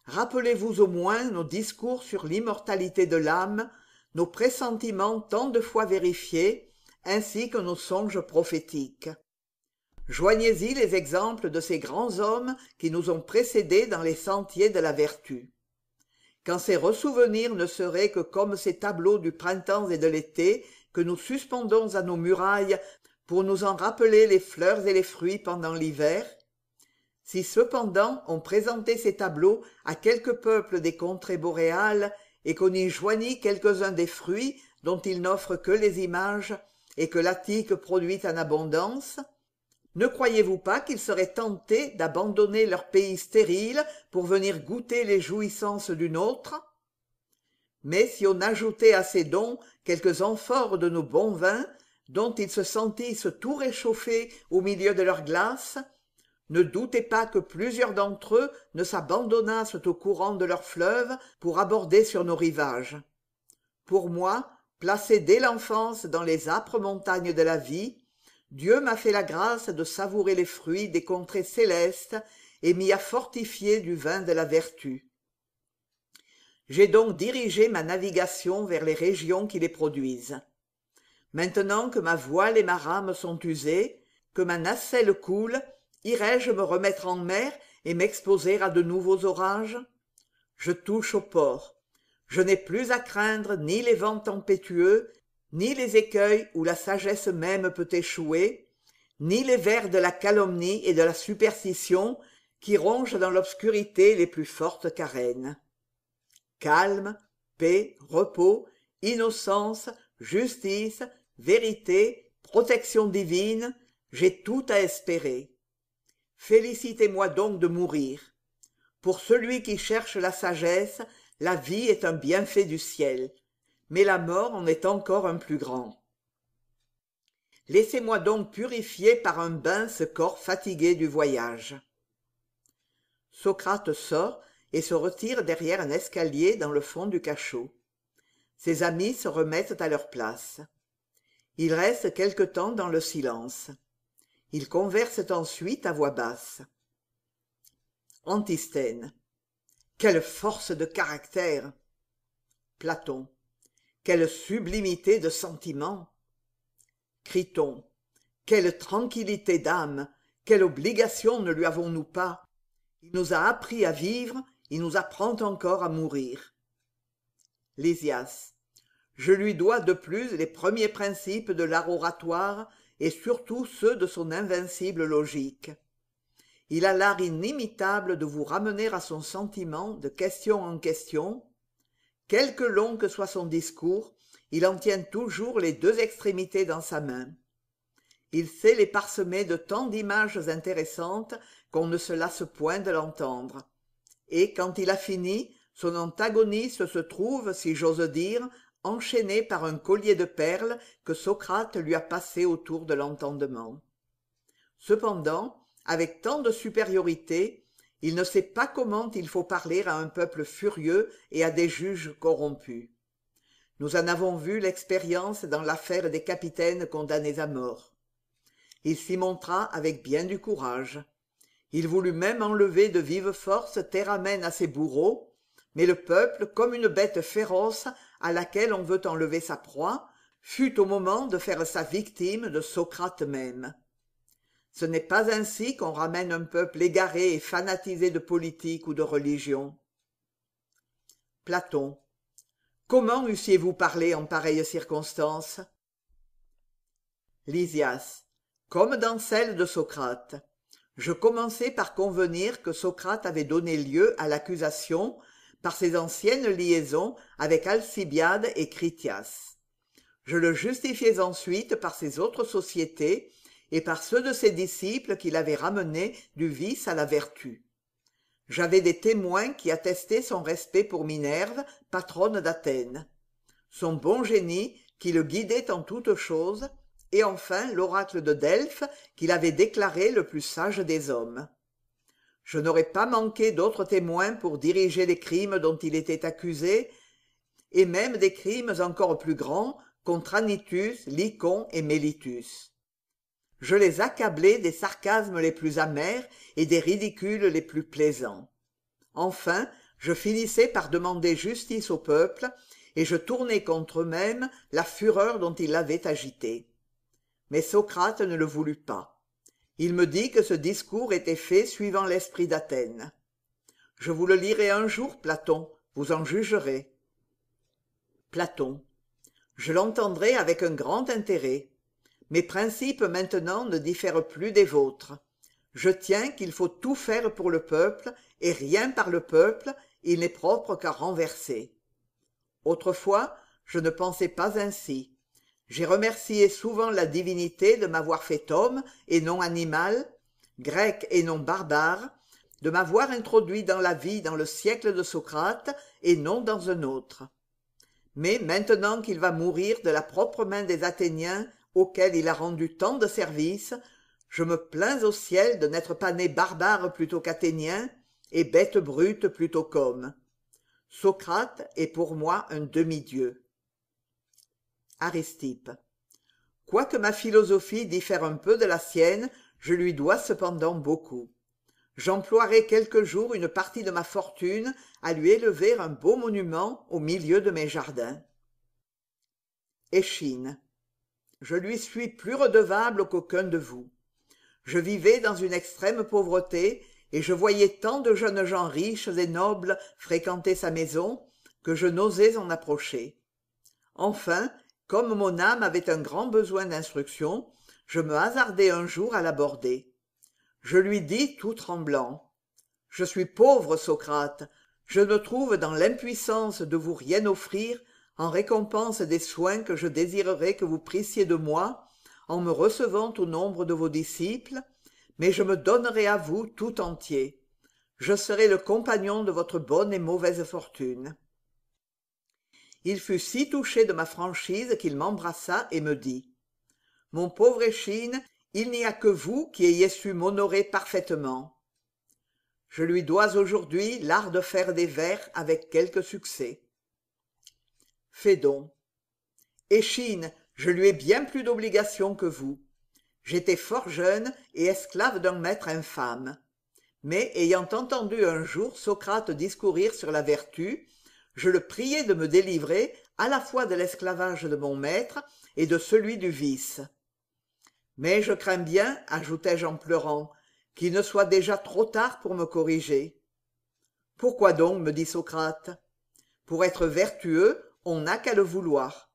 Rappelez-vous au moins nos discours sur l'immortalité de l'âme, nos pressentiments tant de fois vérifiés, ainsi que nos songes prophétiques. Joignez-y les exemples de ces grands hommes qui nous ont précédés dans les sentiers de la vertu. Quand ces ressouvenirs ne seraient que comme ces tableaux du printemps et de l'été que nous suspendons à nos murailles pour nous en rappeler les fleurs et les fruits pendant l'hiver, si cependant on présentait ces tableaux à quelques peuples des contrées boréales et qu'on y joignit quelques-uns des fruits dont ils n'offrent que les images et que l'Attique produit en abondance, ne croyez-vous pas qu'ils seraient tentés d'abandonner leur pays stérile pour venir goûter les jouissances d'une autre? Mais si on ajoutait à ces dons quelques amphores de nos bons vins, dont ils se sentissent tout réchauffés au milieu de leur glace, ne doutez pas que plusieurs d'entre eux ne s'abandonnassent au courant de leur fleuve pour aborder sur nos rivages. Pour moi, placé dès l'enfance dans les âpres montagnes de la vie, Dieu m'a fait la grâce de savourer les fruits des contrées célestes et m'y a fortifié du vin de la vertu. J'ai donc dirigé ma navigation vers les régions qui les produisent. Maintenant que ma voile et ma rame sont usées, que ma nacelle coule, irai-je me remettre en mer et m'exposer à de nouveaux orages? Je touche au port. Je n'ai plus à craindre ni les vents tempétueux, ni les écueils où la sagesse même peut échouer, ni les vers de la calomnie et de la superstition qui rongent dans l'obscurité les plus fortes carènes. Calme, paix, repos, innocence, justice, vérité, protection divine, j'ai tout à espérer. Félicitez-moi donc de mourir. Pour celui qui cherche la sagesse, la vie est un bienfait du ciel, mais la mort en est encore un plus grand. Laissez-moi donc purifier par un bain ce corps fatigué du voyage. Socrate sort et se retire derrière un escalier dans le fond du cachot. Ses amis se remettent à leur place. Ils restent quelque temps dans le silence. Ils conversent ensuite à voix basse. Antisthène. Quelle force de caractère! Platon. Quelle sublimité de sentiment! Criton. Quelle tranquillité d'âme! Quelle obligation ne lui avons-nous pas! Il nous a appris à vivre, il nous apprend encore à mourir. Lysias. Je lui dois de plus les premiers principes de l'art oratoire et surtout ceux de son invincible logique. Il a l'art inimitable de vous ramener à son sentiment de question en question. Quelque long que soit son discours, il en tient toujours les deux extrémités dans sa main. Il sait les parsemer de tant d'images intéressantes qu'on ne se lasse point de l'entendre. Et quand il a fini, son antagoniste se trouve, si j'ose dire, enchaîné par un collier de perles que Socrate lui a passé autour de l'entendement. Cependant, avec tant de supériorité, il ne sait pas comment il faut parler à un peuple furieux et à des juges corrompus. Nous en avons vu l'expérience dans l'affaire des capitaines condamnés à mort. Il s'y montra avec bien du courage. Il voulut même enlever de vive force Théramène à ses bourreaux, mais le peuple, comme une bête féroce à laquelle on veut enlever sa proie, fut au moment de faire sa victime de Socrate même. Ce n'est pas ainsi qu'on ramène un peuple égaré et fanatisé de politique ou de religion. Platon. Comment eussiez-vous parlé en pareille circonstance? Lysias. Comme dans celle de Socrate. Je commençai par convenir que Socrate avait donné lieu à l'accusation par ses anciennes liaisons avec Alcibiade et Critias. Je le justifiais ensuite par ses autres sociétés et par ceux de ses disciples qu'il avait ramenés du vice à la vertu. J'avais des témoins qui attestaient son respect pour Minerve, patronne d'Athènes, son bon génie qui le guidait en toutes choses, et enfin l'oracle de Delphes qu'il avait déclaré le plus sage des hommes. Je n'aurais pas manqué d'autres témoins pour diriger les crimes dont il était accusé, et même des crimes encore plus grands contre Anytus, Lycon et Mélitus. Je les accablais des sarcasmes les plus amers et des ridicules les plus plaisants. Enfin, je finissais par demander justice au peuple, et je tournais contre eux-mêmes la fureur dont ils l'avaient agité. Mais Socrate ne le voulut pas. Il me dit que ce discours était fait suivant l'esprit d'Athènes. Je vous le lirai un jour, Platon, vous en jugerez. Platon. Je l'entendrai avec un grand intérêt. Mes principes maintenant ne diffèrent plus des vôtres. Je tiens qu'il faut tout faire pour le peuple, et rien par le peuple, il n'est propre qu'à renverser. Autrefois, je ne pensais pas ainsi. J'ai remercié souvent la divinité de m'avoir fait homme et non animal, grec et non barbare, de m'avoir introduit dans la vie dans le siècle de Socrate et non dans un autre. Mais maintenant qu'il va mourir de la propre main des Athéniens auxquels il a rendu tant de services, je me plains au ciel de n'être pas né barbare plutôt qu'athénien et bête brute plutôt qu'homme. Socrate est pour moi un demi-dieu. Aristippe. Quoique ma philosophie diffère un peu de la sienne, je lui dois cependant beaucoup. J'emploierai quelque jour une partie de ma fortune à lui élever un beau monument au milieu de mes jardins. Échine. Je lui suis plus redevable qu'aucun de vous. Je vivais dans une extrême pauvreté, et je voyais tant de jeunes gens riches et nobles fréquenter sa maison, que je n'osais en approcher. Enfin, comme mon âme avait un grand besoin d'instruction, je me hasardai un jour à l'aborder. Je lui dis tout tremblant: je suis pauvre, Socrate, je me trouve dans l'impuissance de vous rien offrir en récompense des soins que je désirerais que vous prissiez de moi en me recevant au nombre de vos disciples, mais je me donnerai à vous tout entier. Je serai le compagnon de votre bonne et mauvaise fortune. Il fut si touché de ma franchise qu'il m'embrassa et me dit: mon pauvre Échine, il n'y a que vous qui ayez su m'honorer parfaitement. Je lui dois aujourd'hui l'art de faire des vers avec quelque succès. Phédon: Échine, je lui ai bien plus d'obligations que vous. J'étais fort jeune et esclave d'un maître infâme. Mais ayant entendu un jour Socrate discourir sur la vertu, je le priai de me délivrer à la fois de l'esclavage de mon maître et de celui du vice. Mais je crains bien, ajoutai-je en pleurant, qu'il ne soit déjà trop tard pour me corriger. Pourquoi donc, me dit Socrate? Pour être vertueux, on n'a qu'à le vouloir.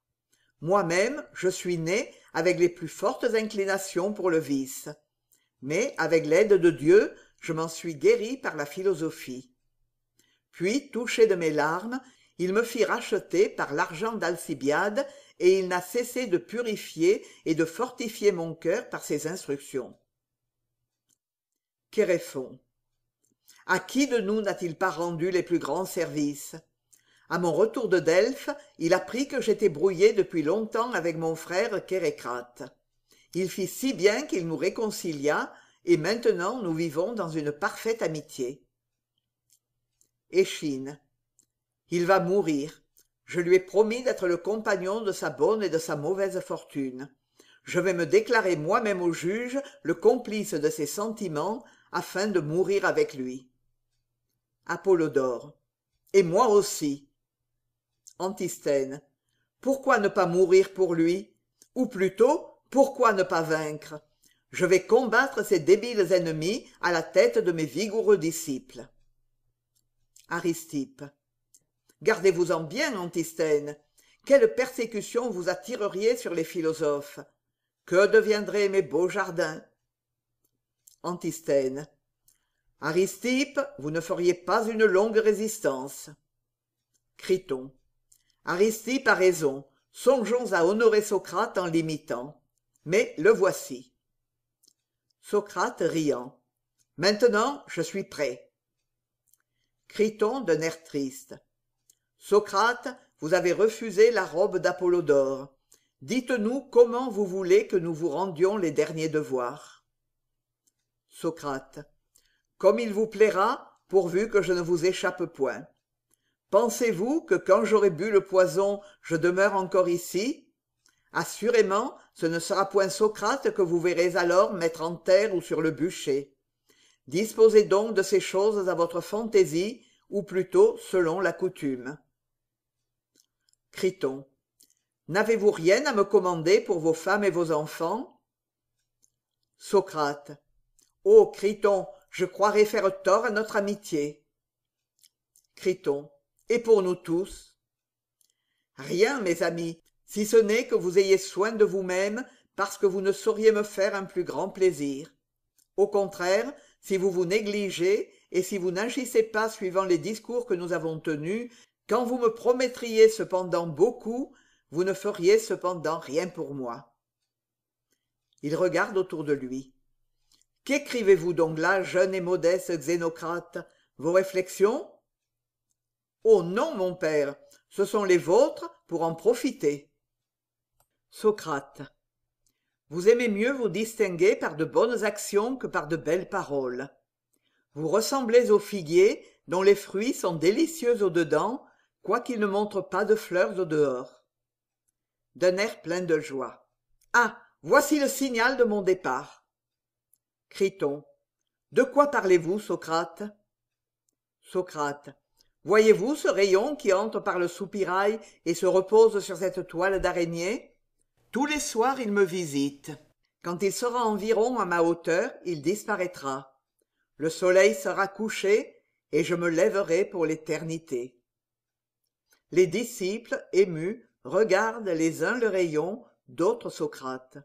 Moi-même, je suis né avec les plus fortes inclinations pour le vice. Mais, avec l'aide de Dieu, je m'en suis guéri par la philosophie. Puis, touché de mes larmes, il me fit racheter par l'argent d'Alcibiade, et il n'a cessé de purifier et de fortifier mon cœur par ses instructions. Chéréphon: à qui de nous n'a-t-il pas rendu les plus grands services? À mon retour de Delphes, il apprit que j'étais brouillé depuis longtemps avec mon frère Kérécrate. Il fit si bien qu'il nous réconcilia, et maintenant nous vivons dans une parfaite amitié. Échine: il va mourir. Je lui ai promis d'être le compagnon de sa bonne et de sa mauvaise fortune. Je vais me déclarer moi-même au juge le complice de ses sentiments afin de mourir avec lui. Apollodore: et moi aussi. Antisthène: pourquoi ne pas mourir pour lui? Ou plutôt, pourquoi ne pas vaincre? Je vais combattre ces débiles ennemis à la tête de mes vigoureux disciples. Aristippe: gardez-vous-en bien, Antisthène. Quelle persécution vous attireriez sur les philosophes? Que deviendraient mes beaux jardins? Antisthène: Aristippe, vous ne feriez pas une longue résistance. Criton: Aristippe a raison. Songeons à honorer Socrate en l'imitant. Mais le voici. Socrate riant: maintenant je suis prêt. Criton d'un air triste: Socrate, vous avez refusé la robe d'Apollodore. Dites-nous comment vous voulez que nous vous rendions les derniers devoirs. Socrate: comme il vous plaira, pourvu que je ne vous échappe point. Pensez-vous que quand j'aurai bu le poison, je demeure encore ici? Assurément, ce ne sera point Socrate que vous verrez alors mettre en terre ou sur le bûcher. Disposez donc de ces choses à votre fantaisie, ou plutôt selon la coutume. Criton: n'avez-vous rien à me commander pour vos femmes et vos enfants? Socrate: ô Criton, je croirais faire tort à notre amitié. Criton: et pour nous tous? Rien, mes amis, si ce n'est que vous ayez soin de vous-même, parce que vous ne sauriez me faire un plus grand plaisir. Au contraire, si vous vous négligez, et si vous n'agissez pas suivant les discours que nous avons tenus, quand vous me promettriez cependant beaucoup, vous ne feriez cependant rien pour moi. Il regarde autour de lui. Qu'écrivez-vous donc là, jeune et modeste Xénocrate? Vos réflexions? Oh non, mon père, ce sont les vôtres pour en profiter. Socrate: vous aimez mieux vous distinguer par de bonnes actions que par de belles paroles. Vous ressemblez aux figuiers dont les fruits sont délicieux au dedans, quoiqu'ils ne montrent pas de fleurs au dehors. D'un air plein de joie: ah, voici le signal de mon départ. Criton: de quoi parlez-vous, Socrate? Socrate: voyez-vous ce rayon qui entre par le soupirail et se repose sur cette toile d'araignée? Tous les soirs il me visite. Quand il sera environ à ma hauteur, il disparaîtra. Le soleil sera couché, et je me lèverai pour l'éternité. Les disciples, émus, regardent les uns le rayon, d'autres Socrate.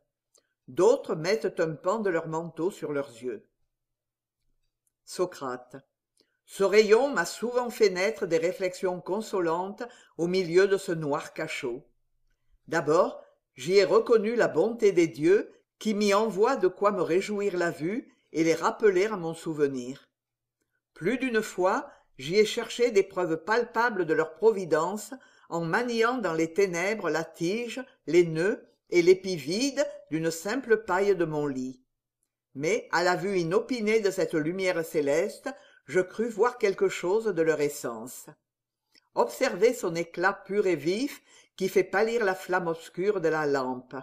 D'autres mettent un pan de leur manteau sur leurs yeux. Socrate. Ce rayon m'a souvent fait naître des réflexions consolantes au milieu de ce noir cachot. D'abord, j'y ai reconnu la bonté des dieux qui m'y envoient de quoi me réjouir la vue et les rappeler à mon souvenir. Plus d'une fois, j'y ai cherché des preuves palpables de leur providence en maniant dans les ténèbres la tige, les nœuds et l'épi vide d'une simple paille de mon lit. Mais, à la vue inopinée de cette lumière céleste, je crus voir quelque chose de leur essence. Observez son éclat pur et vif qui fait pâlir la flamme obscure de la lampe.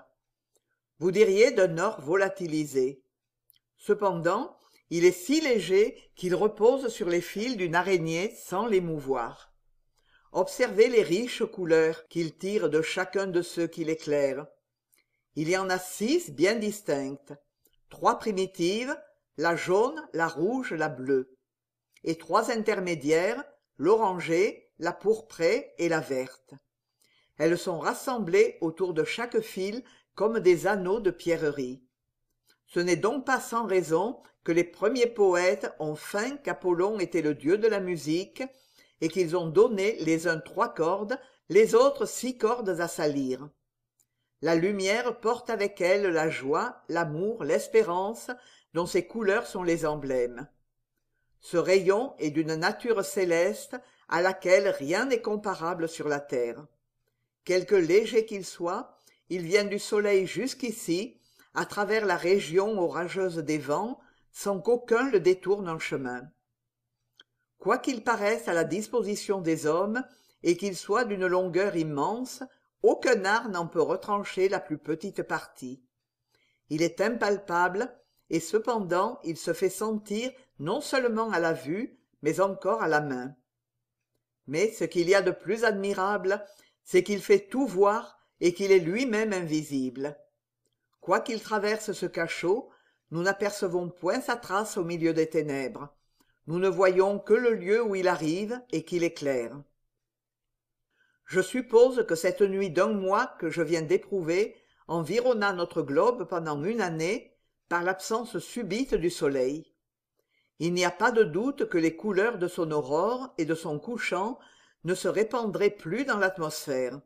Vous diriez d'un or volatilisé. Cependant, il est si léger qu'il repose sur les fils d'une araignée sans l'émouvoir. Observez les riches couleurs qu'il tire de chacun de ceux qui l'éclairent. Il y en a 6 bien distinctes, 3 primitives, la jaune, la rouge, la bleue, et 3 intermédiaires, l'orangée, la pourprée et la verte. Elles sont rassemblées autour de chaque fil comme des anneaux de pierreries. Ce n'est donc pas sans raison que les premiers poètes ont feint qu'Apollon était le dieu de la musique et qu'ils ont donné les uns 3 cordes, les autres 6 cordes à sa lyre. La lumière porte avec elle la joie, l'amour, l'espérance, dont ses couleurs sont les emblèmes. Ce rayon est d'une nature céleste à laquelle rien n'est comparable sur la terre. Quelque léger qu'il soit, il vient du soleil jusqu'ici, à travers la région orageuse des vents, sans qu'aucun le détourne en chemin. Quoi qu'il paraisse à la disposition des hommes, et qu'il soit d'une longueur immense, aucun art n'en peut retrancher la plus petite partie. Il est impalpable, et cependant il se fait sentir non seulement à la vue, mais encore à la main. Mais ce qu'il y a de plus admirable, c'est qu'il fait tout voir et qu'il est lui-même invisible. Quoi qu'il traverse ce cachot, nous n'apercevons point sa trace au milieu des ténèbres. Nous ne voyons que le lieu où il arrive et qu'il éclaire. Je suppose que cette nuit d'un mois que je viens d'éprouver environna notre globe pendant 1 année par l'absence subite du soleil. Il n'y a pas de doute que les couleurs de son aurore et de son couchant ne se répandraient plus dans l'atmosphère,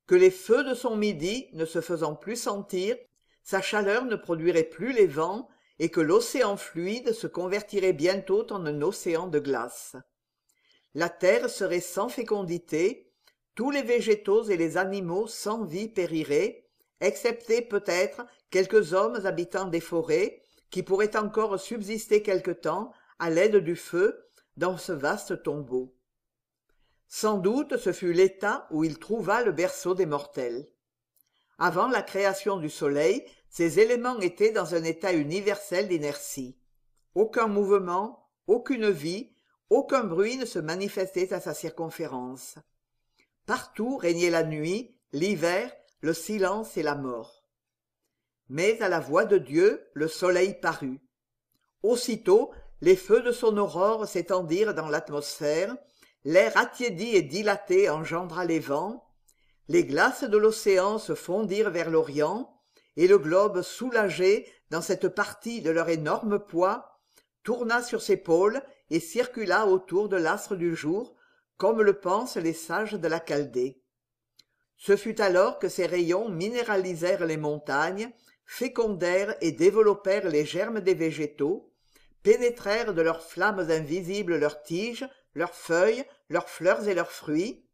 que les feux de son midi ne se faisant plus sentir, sa chaleur ne produirait plus les vents et que l'océan fluide se convertirait bientôt en un océan de glace. La terre serait sans fécondité, tous les végétaux et les animaux sans vie périraient, excepté peut-être quelques hommes habitant des forêts qui pourraient encore subsister quelque temps à l'aide du feu dans ce vaste tombeau. Sans doute ce fut l'état où il trouva le berceau des mortels. Avant la création du soleil, ces éléments étaient dans un état universel d'inertie. Aucun mouvement, aucune vie, aucun bruit ne se manifestait à sa circonférence. Partout régnait la nuit, l'hiver, le silence et la mort. Mais à la voix de Dieu, le soleil parut. Aussitôt, les feux de son aurore s'étendirent dans l'atmosphère, l'air attiédi et dilaté engendra les vents, les glaces de l'océan se fondirent vers l'Orient, et le globe soulagé dans cette partie de leur énorme poids, tourna sur ses pôles et circula autour de l'astre du jour, comme le pensent les sages de la Chaldée. Ce fut alors que ces rayons minéralisèrent les montagnes, fécondèrent et développèrent les germes des végétaux, pénétrèrent de leurs flammes invisibles leurs tiges, leurs feuilles, leurs fleurs et leurs fruits.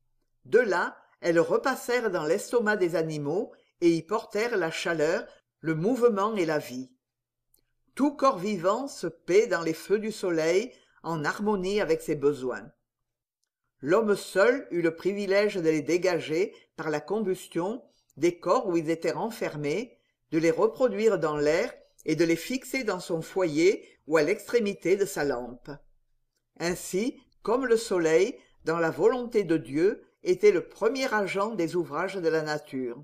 De là, elles repassèrent dans l'estomac des animaux et y portèrent la chaleur, le mouvement et la vie. Tout corps vivant se paît dans les feux du soleil en harmonie avec ses besoins. L'homme seul eut le privilège de les dégager par la combustion des corps où ils étaient renfermés, de les reproduire dans l'air et de les fixer dans son foyer ou à l'extrémité de sa lampe. Ainsi, comme le soleil, dans la volonté de Dieu, était le premier agent des ouvrages de la nature.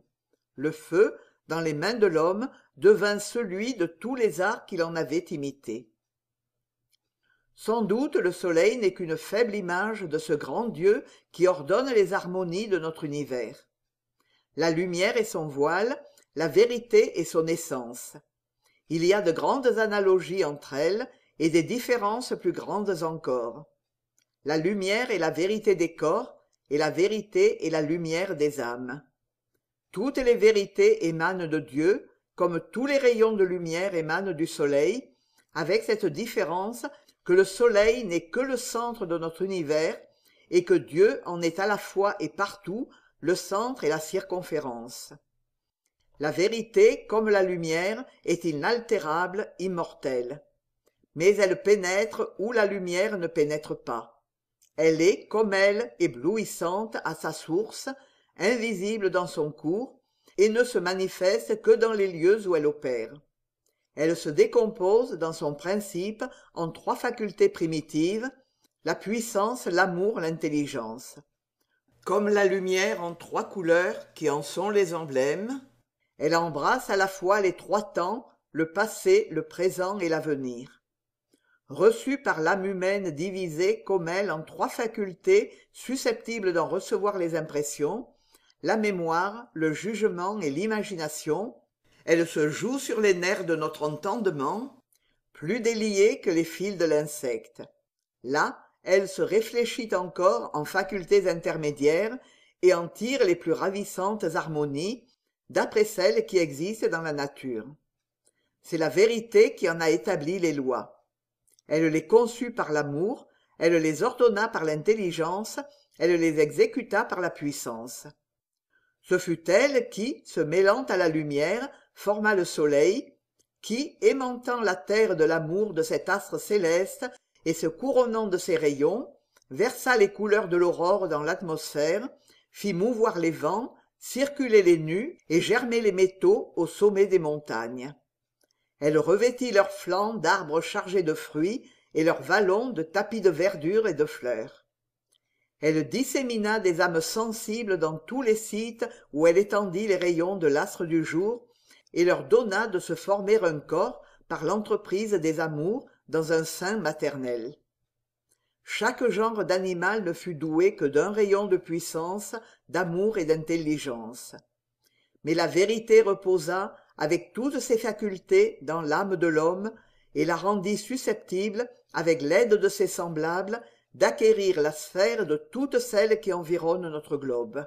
Le feu, dans les mains de l'homme, devint celui de tous les arts qu'il en avait imités. Sans doute le soleil n'est qu'une faible image de ce grand Dieu qui ordonne les harmonies de notre univers. La lumière est son voile, la vérité est son essence. Il y a de grandes analogies entre elles et des différences plus grandes encore. La lumière est la vérité des corps et la vérité est la lumière des âmes. Toutes les vérités émanent de Dieu, comme tous les rayons de lumière émanent du soleil, avec cette différence que le soleil n'est que le centre de notre univers et que Dieu en est à la fois et partout le centre et la circonférence. La vérité, comme la lumière, est inaltérable, immortelle. Mais elle pénètre où la lumière ne pénètre pas. Elle est, comme elle, éblouissante à sa source, invisible dans son cours, et ne se manifeste que dans les lieux où elle opère. Elle se décompose dans son principe en 3 facultés primitives, la puissance, l'amour, l'intelligence. Comme la lumière en 3 couleurs qui en sont les emblèmes, elle embrasse à la fois les 3 temps, le passé, le présent et l'avenir. Reçue par l'âme humaine divisée comme elle en 3 facultés susceptibles d'en recevoir les impressions, la mémoire, le jugement et l'imagination, elle se joue sur les nerfs de notre entendement, plus déliés que les fils de l'insecte. Là, elle se réfléchit encore en facultés intermédiaires et en tire les plus ravissantes harmonies, d'après celles qui existent dans la nature. C'est la vérité qui en a établi les lois. Elle les conçut par l'amour, elle les ordonna par l'intelligence, elle les exécuta par la puissance. Ce fut elle qui, se mêlant à la lumière, forma le soleil, qui, aimantant la terre de l'amour de cet astre céleste et se couronnant de ses rayons, versa les couleurs de l'aurore dans l'atmosphère, fit mouvoir les vents, circuler les nus et germer les métaux au sommet des montagnes. Elle revêtit leurs flancs d'arbres chargés de fruits et leurs vallons de tapis de verdure et de fleurs. Elle dissémina des âmes sensibles dans tous les sites où elle étendit les rayons de l'astre du jour et leur donna de se former un corps par l'entreprise des amours dans un sein maternel. Chaque genre d'animal ne fut doué que d'un rayon de puissance, d'amour et d'intelligence. Mais la vérité reposa avec toutes ses facultés dans l'âme de l'homme et la rendit susceptible, avec l'aide de ses semblables, d'acquérir la sphère de toutes celles qui environnent notre globe.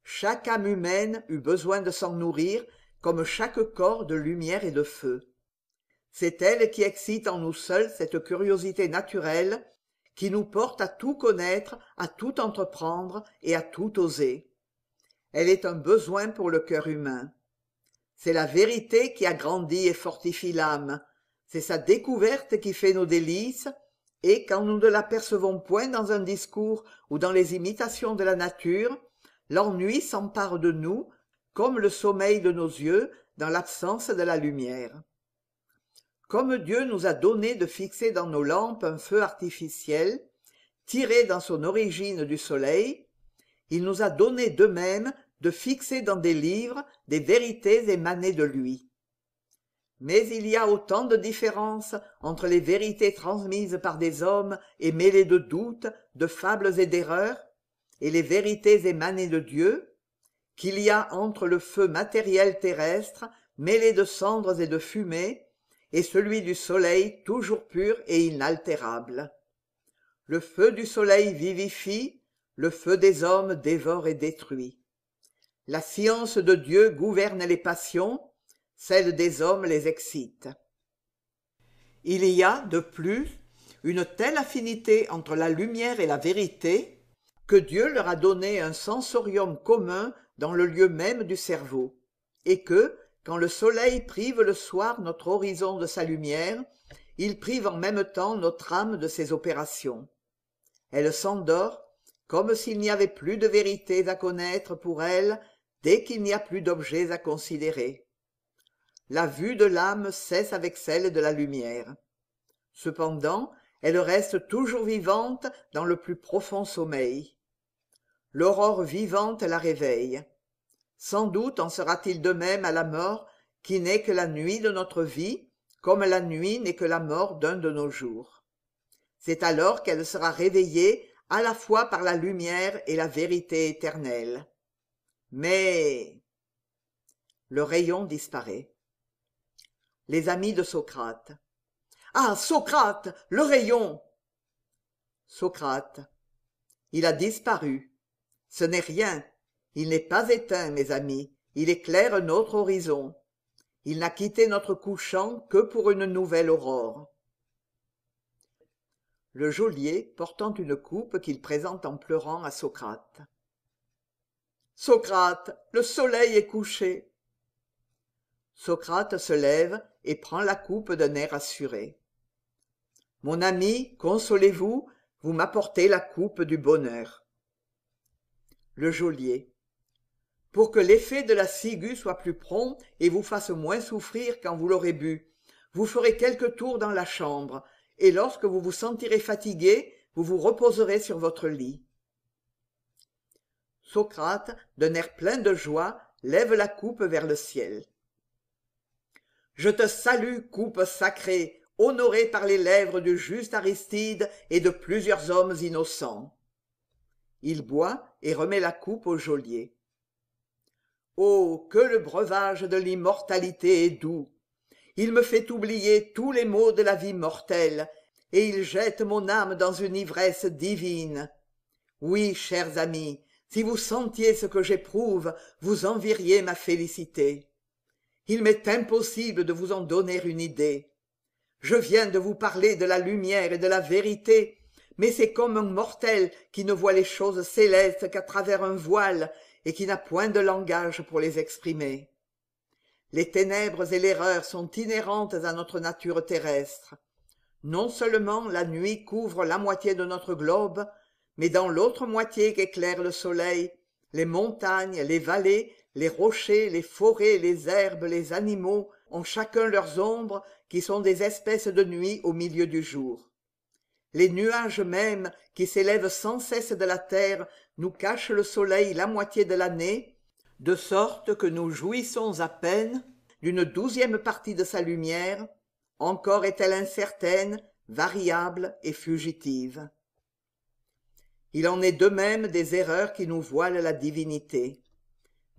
Chaque âme humaine eut besoin de s'en nourrir, comme chaque corps de lumière et de feu. C'est elle qui excite en nous seuls cette curiosité naturelle qui nous porte à tout connaître, à tout entreprendre et à tout oser. Elle est un besoin pour le cœur humain. C'est la vérité qui agrandit et fortifie l'âme, c'est sa découverte qui fait nos délices, et quand nous ne l'apercevons point dans un discours ou dans les imitations de la nature, l'ennui s'empare de nous, comme le sommeil de nos yeux dans l'absence de la lumière. Comme Dieu nous a donné de fixer dans nos lampes un feu artificiel, tiré dans son origine du soleil, il nous a donné de même de fixer dans des livres des vérités émanées de lui. Mais il y a autant de différences entre les vérités transmises par des hommes et mêlées de doutes, de fables et d'erreurs, et les vérités émanées de Dieu, qu'il y a entre le feu matériel terrestre, mêlé de cendres et de fumée, et celui du soleil toujours pur et inaltérable. Le feu du soleil vivifie, le feu des hommes dévore et détruit. La science de Dieu gouverne les passions, celle des hommes les excite. Il y a, de plus, une telle affinité entre la lumière et la vérité que Dieu leur a donné un sensorium commun dans le lieu même du cerveau, et que, quand le soleil prive le soir notre horizon de sa lumière, il prive en même temps notre âme de ses opérations. Elle s'endort, comme s'il n'y avait plus de vérités à connaître pour elle dès qu'il n'y a plus d'objets à considérer. La vue de l'âme cesse avec celle de la lumière. Cependant, elle reste toujours vivante dans le plus profond sommeil. L'aurore vivante la réveille. Sans doute en sera-t-il de même à la mort, qui n'est que la nuit de notre vie, comme la nuit n'est que la mort d'un de nos jours. C'est alors qu'elle sera réveillée à la fois par la lumière et la vérité éternelle. Mais le rayon disparaît. Les amis de Socrate. Ah, Socrate, le rayon! Socrate. Il a disparu. Ce n'est rien. Il n'est pas éteint, mes amis. Il éclaire notre horizon. Il n'a quitté notre couchant que pour une nouvelle aurore. Le geôlier portant une coupe qu'il présente en pleurant à Socrate. Socrate, le soleil est couché. Socrate se lève et prend la coupe d'un air assuré. Mon ami, consolez-vous, vous m'apportez la coupe du bonheur. Le geôlier. Pour que l'effet de la ciguë soit plus prompt et vous fasse moins souffrir quand vous l'aurez bu, vous ferez quelques tours dans la chambre, et lorsque vous vous sentirez fatigué, vous vous reposerez sur votre lit. Socrate, d'un air plein de joie, lève la coupe vers le ciel. Je te salue, coupe sacrée, honorée par les lèvres du juste Aristide et de plusieurs hommes innocents. Il boit et remet la coupe au geôlier. Oh, que le breuvage de l'immortalité est doux! Il me fait oublier tous les maux de la vie mortelle, et il jette mon âme dans une ivresse divine. Oui, chers amis, si vous sentiez ce que j'éprouve, vous envieriez ma félicité. Il m'est impossible de vous en donner une idée. Je viens de vous parler de la lumière et de la vérité, mais c'est comme un mortel qui ne voit les choses célestes qu'à travers un voile et qui n'a point de langage pour les exprimer. Les ténèbres et l'erreur sont inhérentes à notre nature terrestre. Non seulement la nuit couvre la moitié de notre globe, mais dans l'autre moitié qu'éclaire le soleil, les montagnes, les vallées, les rochers, les forêts, les herbes, les animaux ont chacun leurs ombres qui sont des espèces de nuit au milieu du jour. Les nuages mêmes qui s'élèvent sans cesse de la terre nous cachent le soleil la moitié de l'année, de sorte que nous jouissons à peine d'une 12e partie de sa lumière, encore est-elle incertaine, variable et fugitive. Il en est de même des erreurs qui nous voilent la divinité.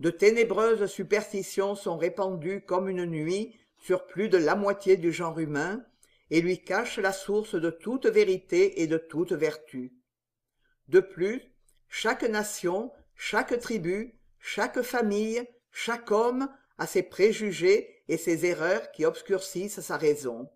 De ténébreuses superstitions sont répandues comme une nuit sur plus de la moitié du genre humain, et lui cachent la source de toute vérité et de toute vertu. De plus, chaque nation, chaque tribu, chaque famille, chaque homme a ses préjugés et ses erreurs qui obscurcissent sa raison.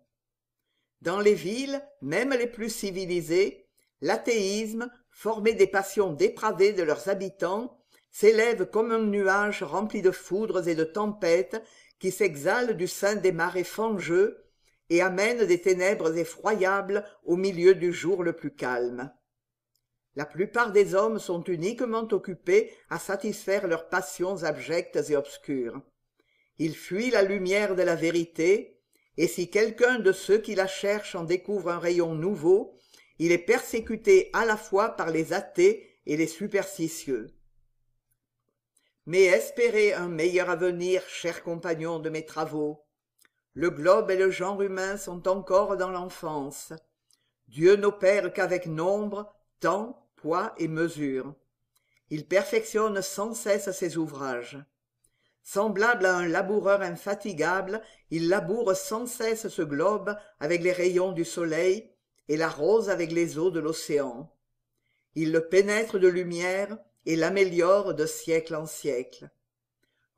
Dans les villes, même les plus civilisées, l'athéisme, formé des passions dépravées de leurs habitants, s'élève comme un nuage rempli de foudres et de tempêtes qui s'exhale du sein des marais fangeux et amène des ténèbres effroyables au milieu du jour le plus calme. La plupart des hommes sont uniquement occupés à satisfaire leurs passions abjectes et obscures. Ils fuient la lumière de la vérité, et si quelqu'un de ceux qui la cherchent en découvre un rayon nouveau, il est persécuté à la fois par les athées et les superstitieux. Mais espérez un meilleur avenir, chers compagnons de mes travaux. Le globe et le genre humain sont encore dans l'enfance. Dieu n'opère qu'avec nombre, temps, poids et mesure. Il perfectionne sans cesse ses ouvrages. Semblable à un laboureur infatigable, il laboure sans cesse ce globe avec les rayons du soleil et l'arrose avec les eaux de l'océan. Il le pénètre de lumière et l'améliore de siècle en siècle.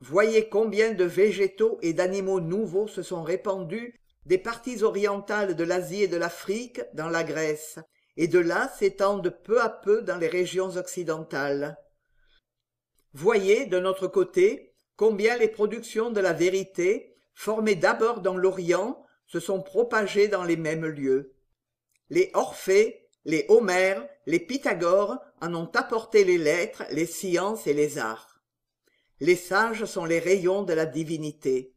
Voyez combien de végétaux et d'animaux nouveaux se sont répandus des parties orientales de l'Asie et de l'Afrique dans la Grèce, et de là s'étendent peu à peu dans les régions occidentales. Voyez, de notre côté, combien les productions de la vérité, formées d'abord dans l'Orient, se sont propagées dans les mêmes lieux. Les Orphées, les Homères, les Pythagore en ont apporté les lettres, les sciences et les arts. Les sages sont les rayons de la divinité.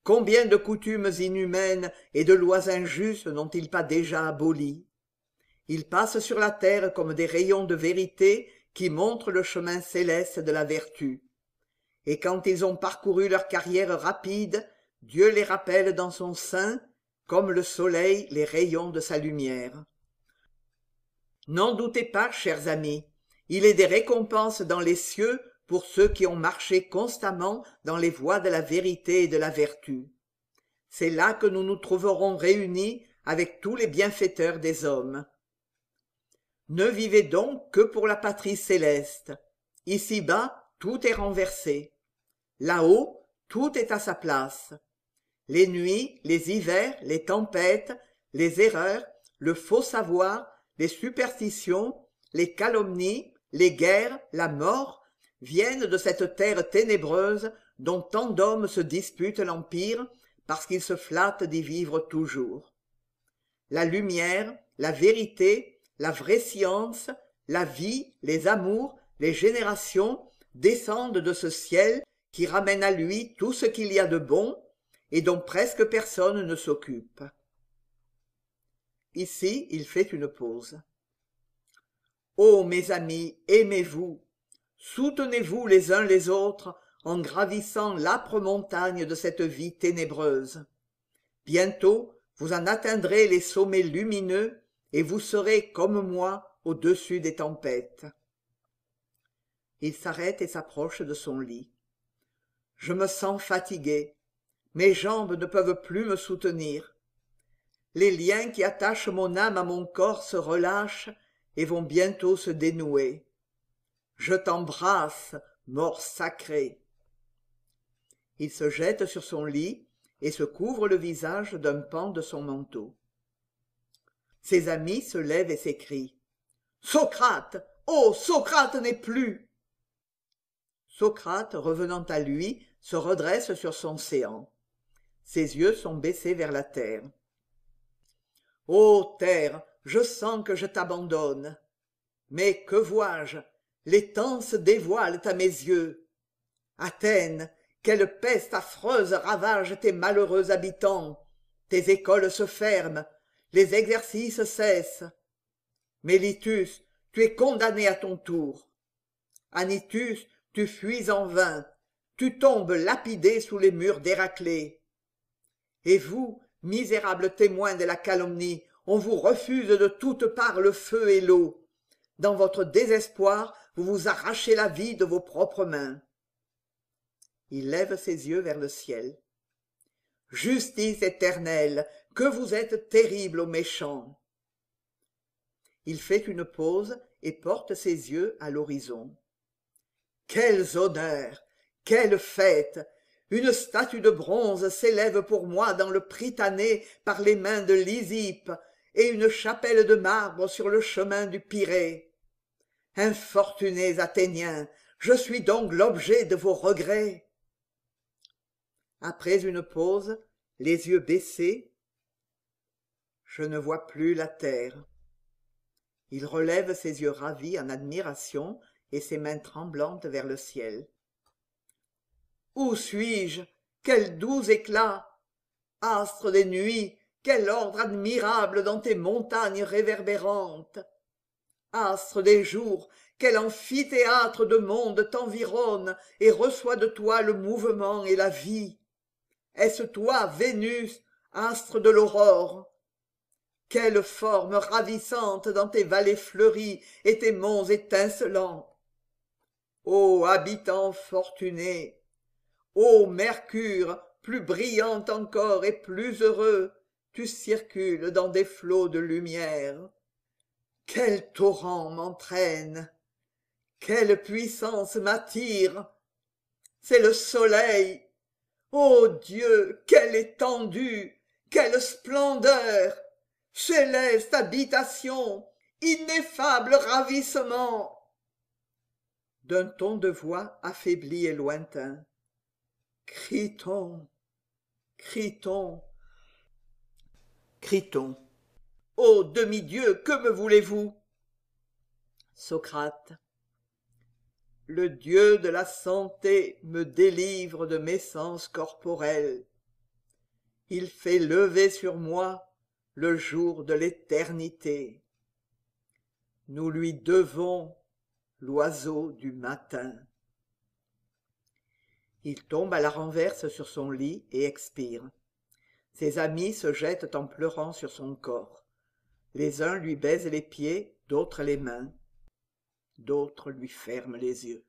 Combien de coutumes inhumaines et de lois injustes n'ont-ils pas déjà abolies? Ils passent sur la terre comme des rayons de vérité qui montrent le chemin céleste de la vertu. Et quand ils ont parcouru leur carrière rapide, Dieu les rappelle dans son sein, comme le soleil les rayons de sa lumière. N'en doutez pas, chers amis, il est des récompenses dans les cieux pour ceux qui ont marché constamment dans les voies de la vérité et de la vertu. C'est là que nous nous trouverons réunis avec tous les bienfaiteurs des hommes. Ne vivez donc que pour la patrie céleste. Ici-bas, tout est renversé. Là-haut, tout est à sa place. Les nuits, les hivers, les tempêtes, les erreurs, le faux savoir, les superstitions, les calomnies, les guerres, la mort, viennent de cette terre ténébreuse dont tant d'hommes se disputent l'empire parce qu'ils se flattent d'y vivre toujours. La lumière, la vérité, la vraie science, la vie, les amours, les générations descendent de ce ciel qui ramène à lui tout ce qu'il y a de bon et dont presque personne ne s'occupe. Ici, il fait une pause. Ô mes amis, aimez-vous, soutenez-vous les uns les autres en gravissant l'âpre montagne de cette vie ténébreuse. Bientôt, vous en atteindrez les sommets lumineux et vous serez, comme moi, au-dessus des tempêtes. Il s'arrête et s'approche de son lit. Je me sens fatigué. Mes jambes ne peuvent plus me soutenir. Les liens qui attachent mon âme à mon corps se relâchent et vont bientôt se dénouer. Je t'embrasse, mort sacrée. Il se jette sur son lit et se couvre le visage d'un pan de son manteau. Ses amis se lèvent et s'écrient. Socrate! Oh, Socrate n'est plus! Socrate, revenant à lui, se redresse sur son séant. Ses yeux sont baissés vers la terre. Ô terre, je sens que je t'abandonne. Mais que vois-je? Les temps se dévoilent à mes yeux. Athènes, quelle peste affreuse ravage tes malheureux habitants. Tes écoles se ferment, les exercices cessent. Mélitus, tu es condamné à ton tour. Anytus, tu fuis en vain, tu tombes lapidé sous les murs d'Héraclée. Et vous, misérables témoins de la calomnie, on vous refuse de toutes parts le feu et l'eau. Dans votre désespoir, vous vous arrachez la vie de vos propres mains. Il lève ses yeux vers le ciel. Justice éternelle, que vous êtes terrible aux méchants. Il fait une pause et porte ses yeux à l'horizon. Quels honneurs, quelle fête! Une statue de bronze s'élève pour moi dans le Prytanée par les mains de Lysippe, et une chapelle de marbre sur le chemin du Pirée. Infortunés Athéniens, je suis donc l'objet de vos regrets. Après une pause, les yeux baissés, je ne vois plus la terre. Il relève ses yeux ravis en admiration et ses mains tremblantes vers le ciel. Où suis-je? Quel doux éclat! Astre des nuits, quel ordre admirable dans tes montagnes réverbérantes! Astre des jours, quel amphithéâtre de monde t'environne et reçoit de toi le mouvement et la vie! Est-ce toi, Vénus, astre de l'aurore? Quelle forme ravissante dans tes vallées fleuries et tes monts étincelants! Ô habitant fortuné! Ô Mercure, plus brillant encore et plus heureux, tu circules dans des flots de lumière. Quel torrent m'entraîne! Quelle puissance m'attire! C'est le soleil! Ô Dieu, quelle étendue! Quelle splendeur! Céleste habitation! Ineffable ravissement! D'un ton de voix affaibli et lointain. Criton, Criton, Criton. Ô demi-dieu, que me voulez-vous? Socrate. Le dieu de la santé me délivre de mes sens corporels. Il fait lever sur moi le jour de l'éternité. Nous lui devons l'oiseau du matin. Il tombe à la renverse sur son lit et expire. Ses amis se jettent en pleurant sur son corps. Les uns lui baisent les pieds, d'autres les mains, d'autres lui ferment les yeux.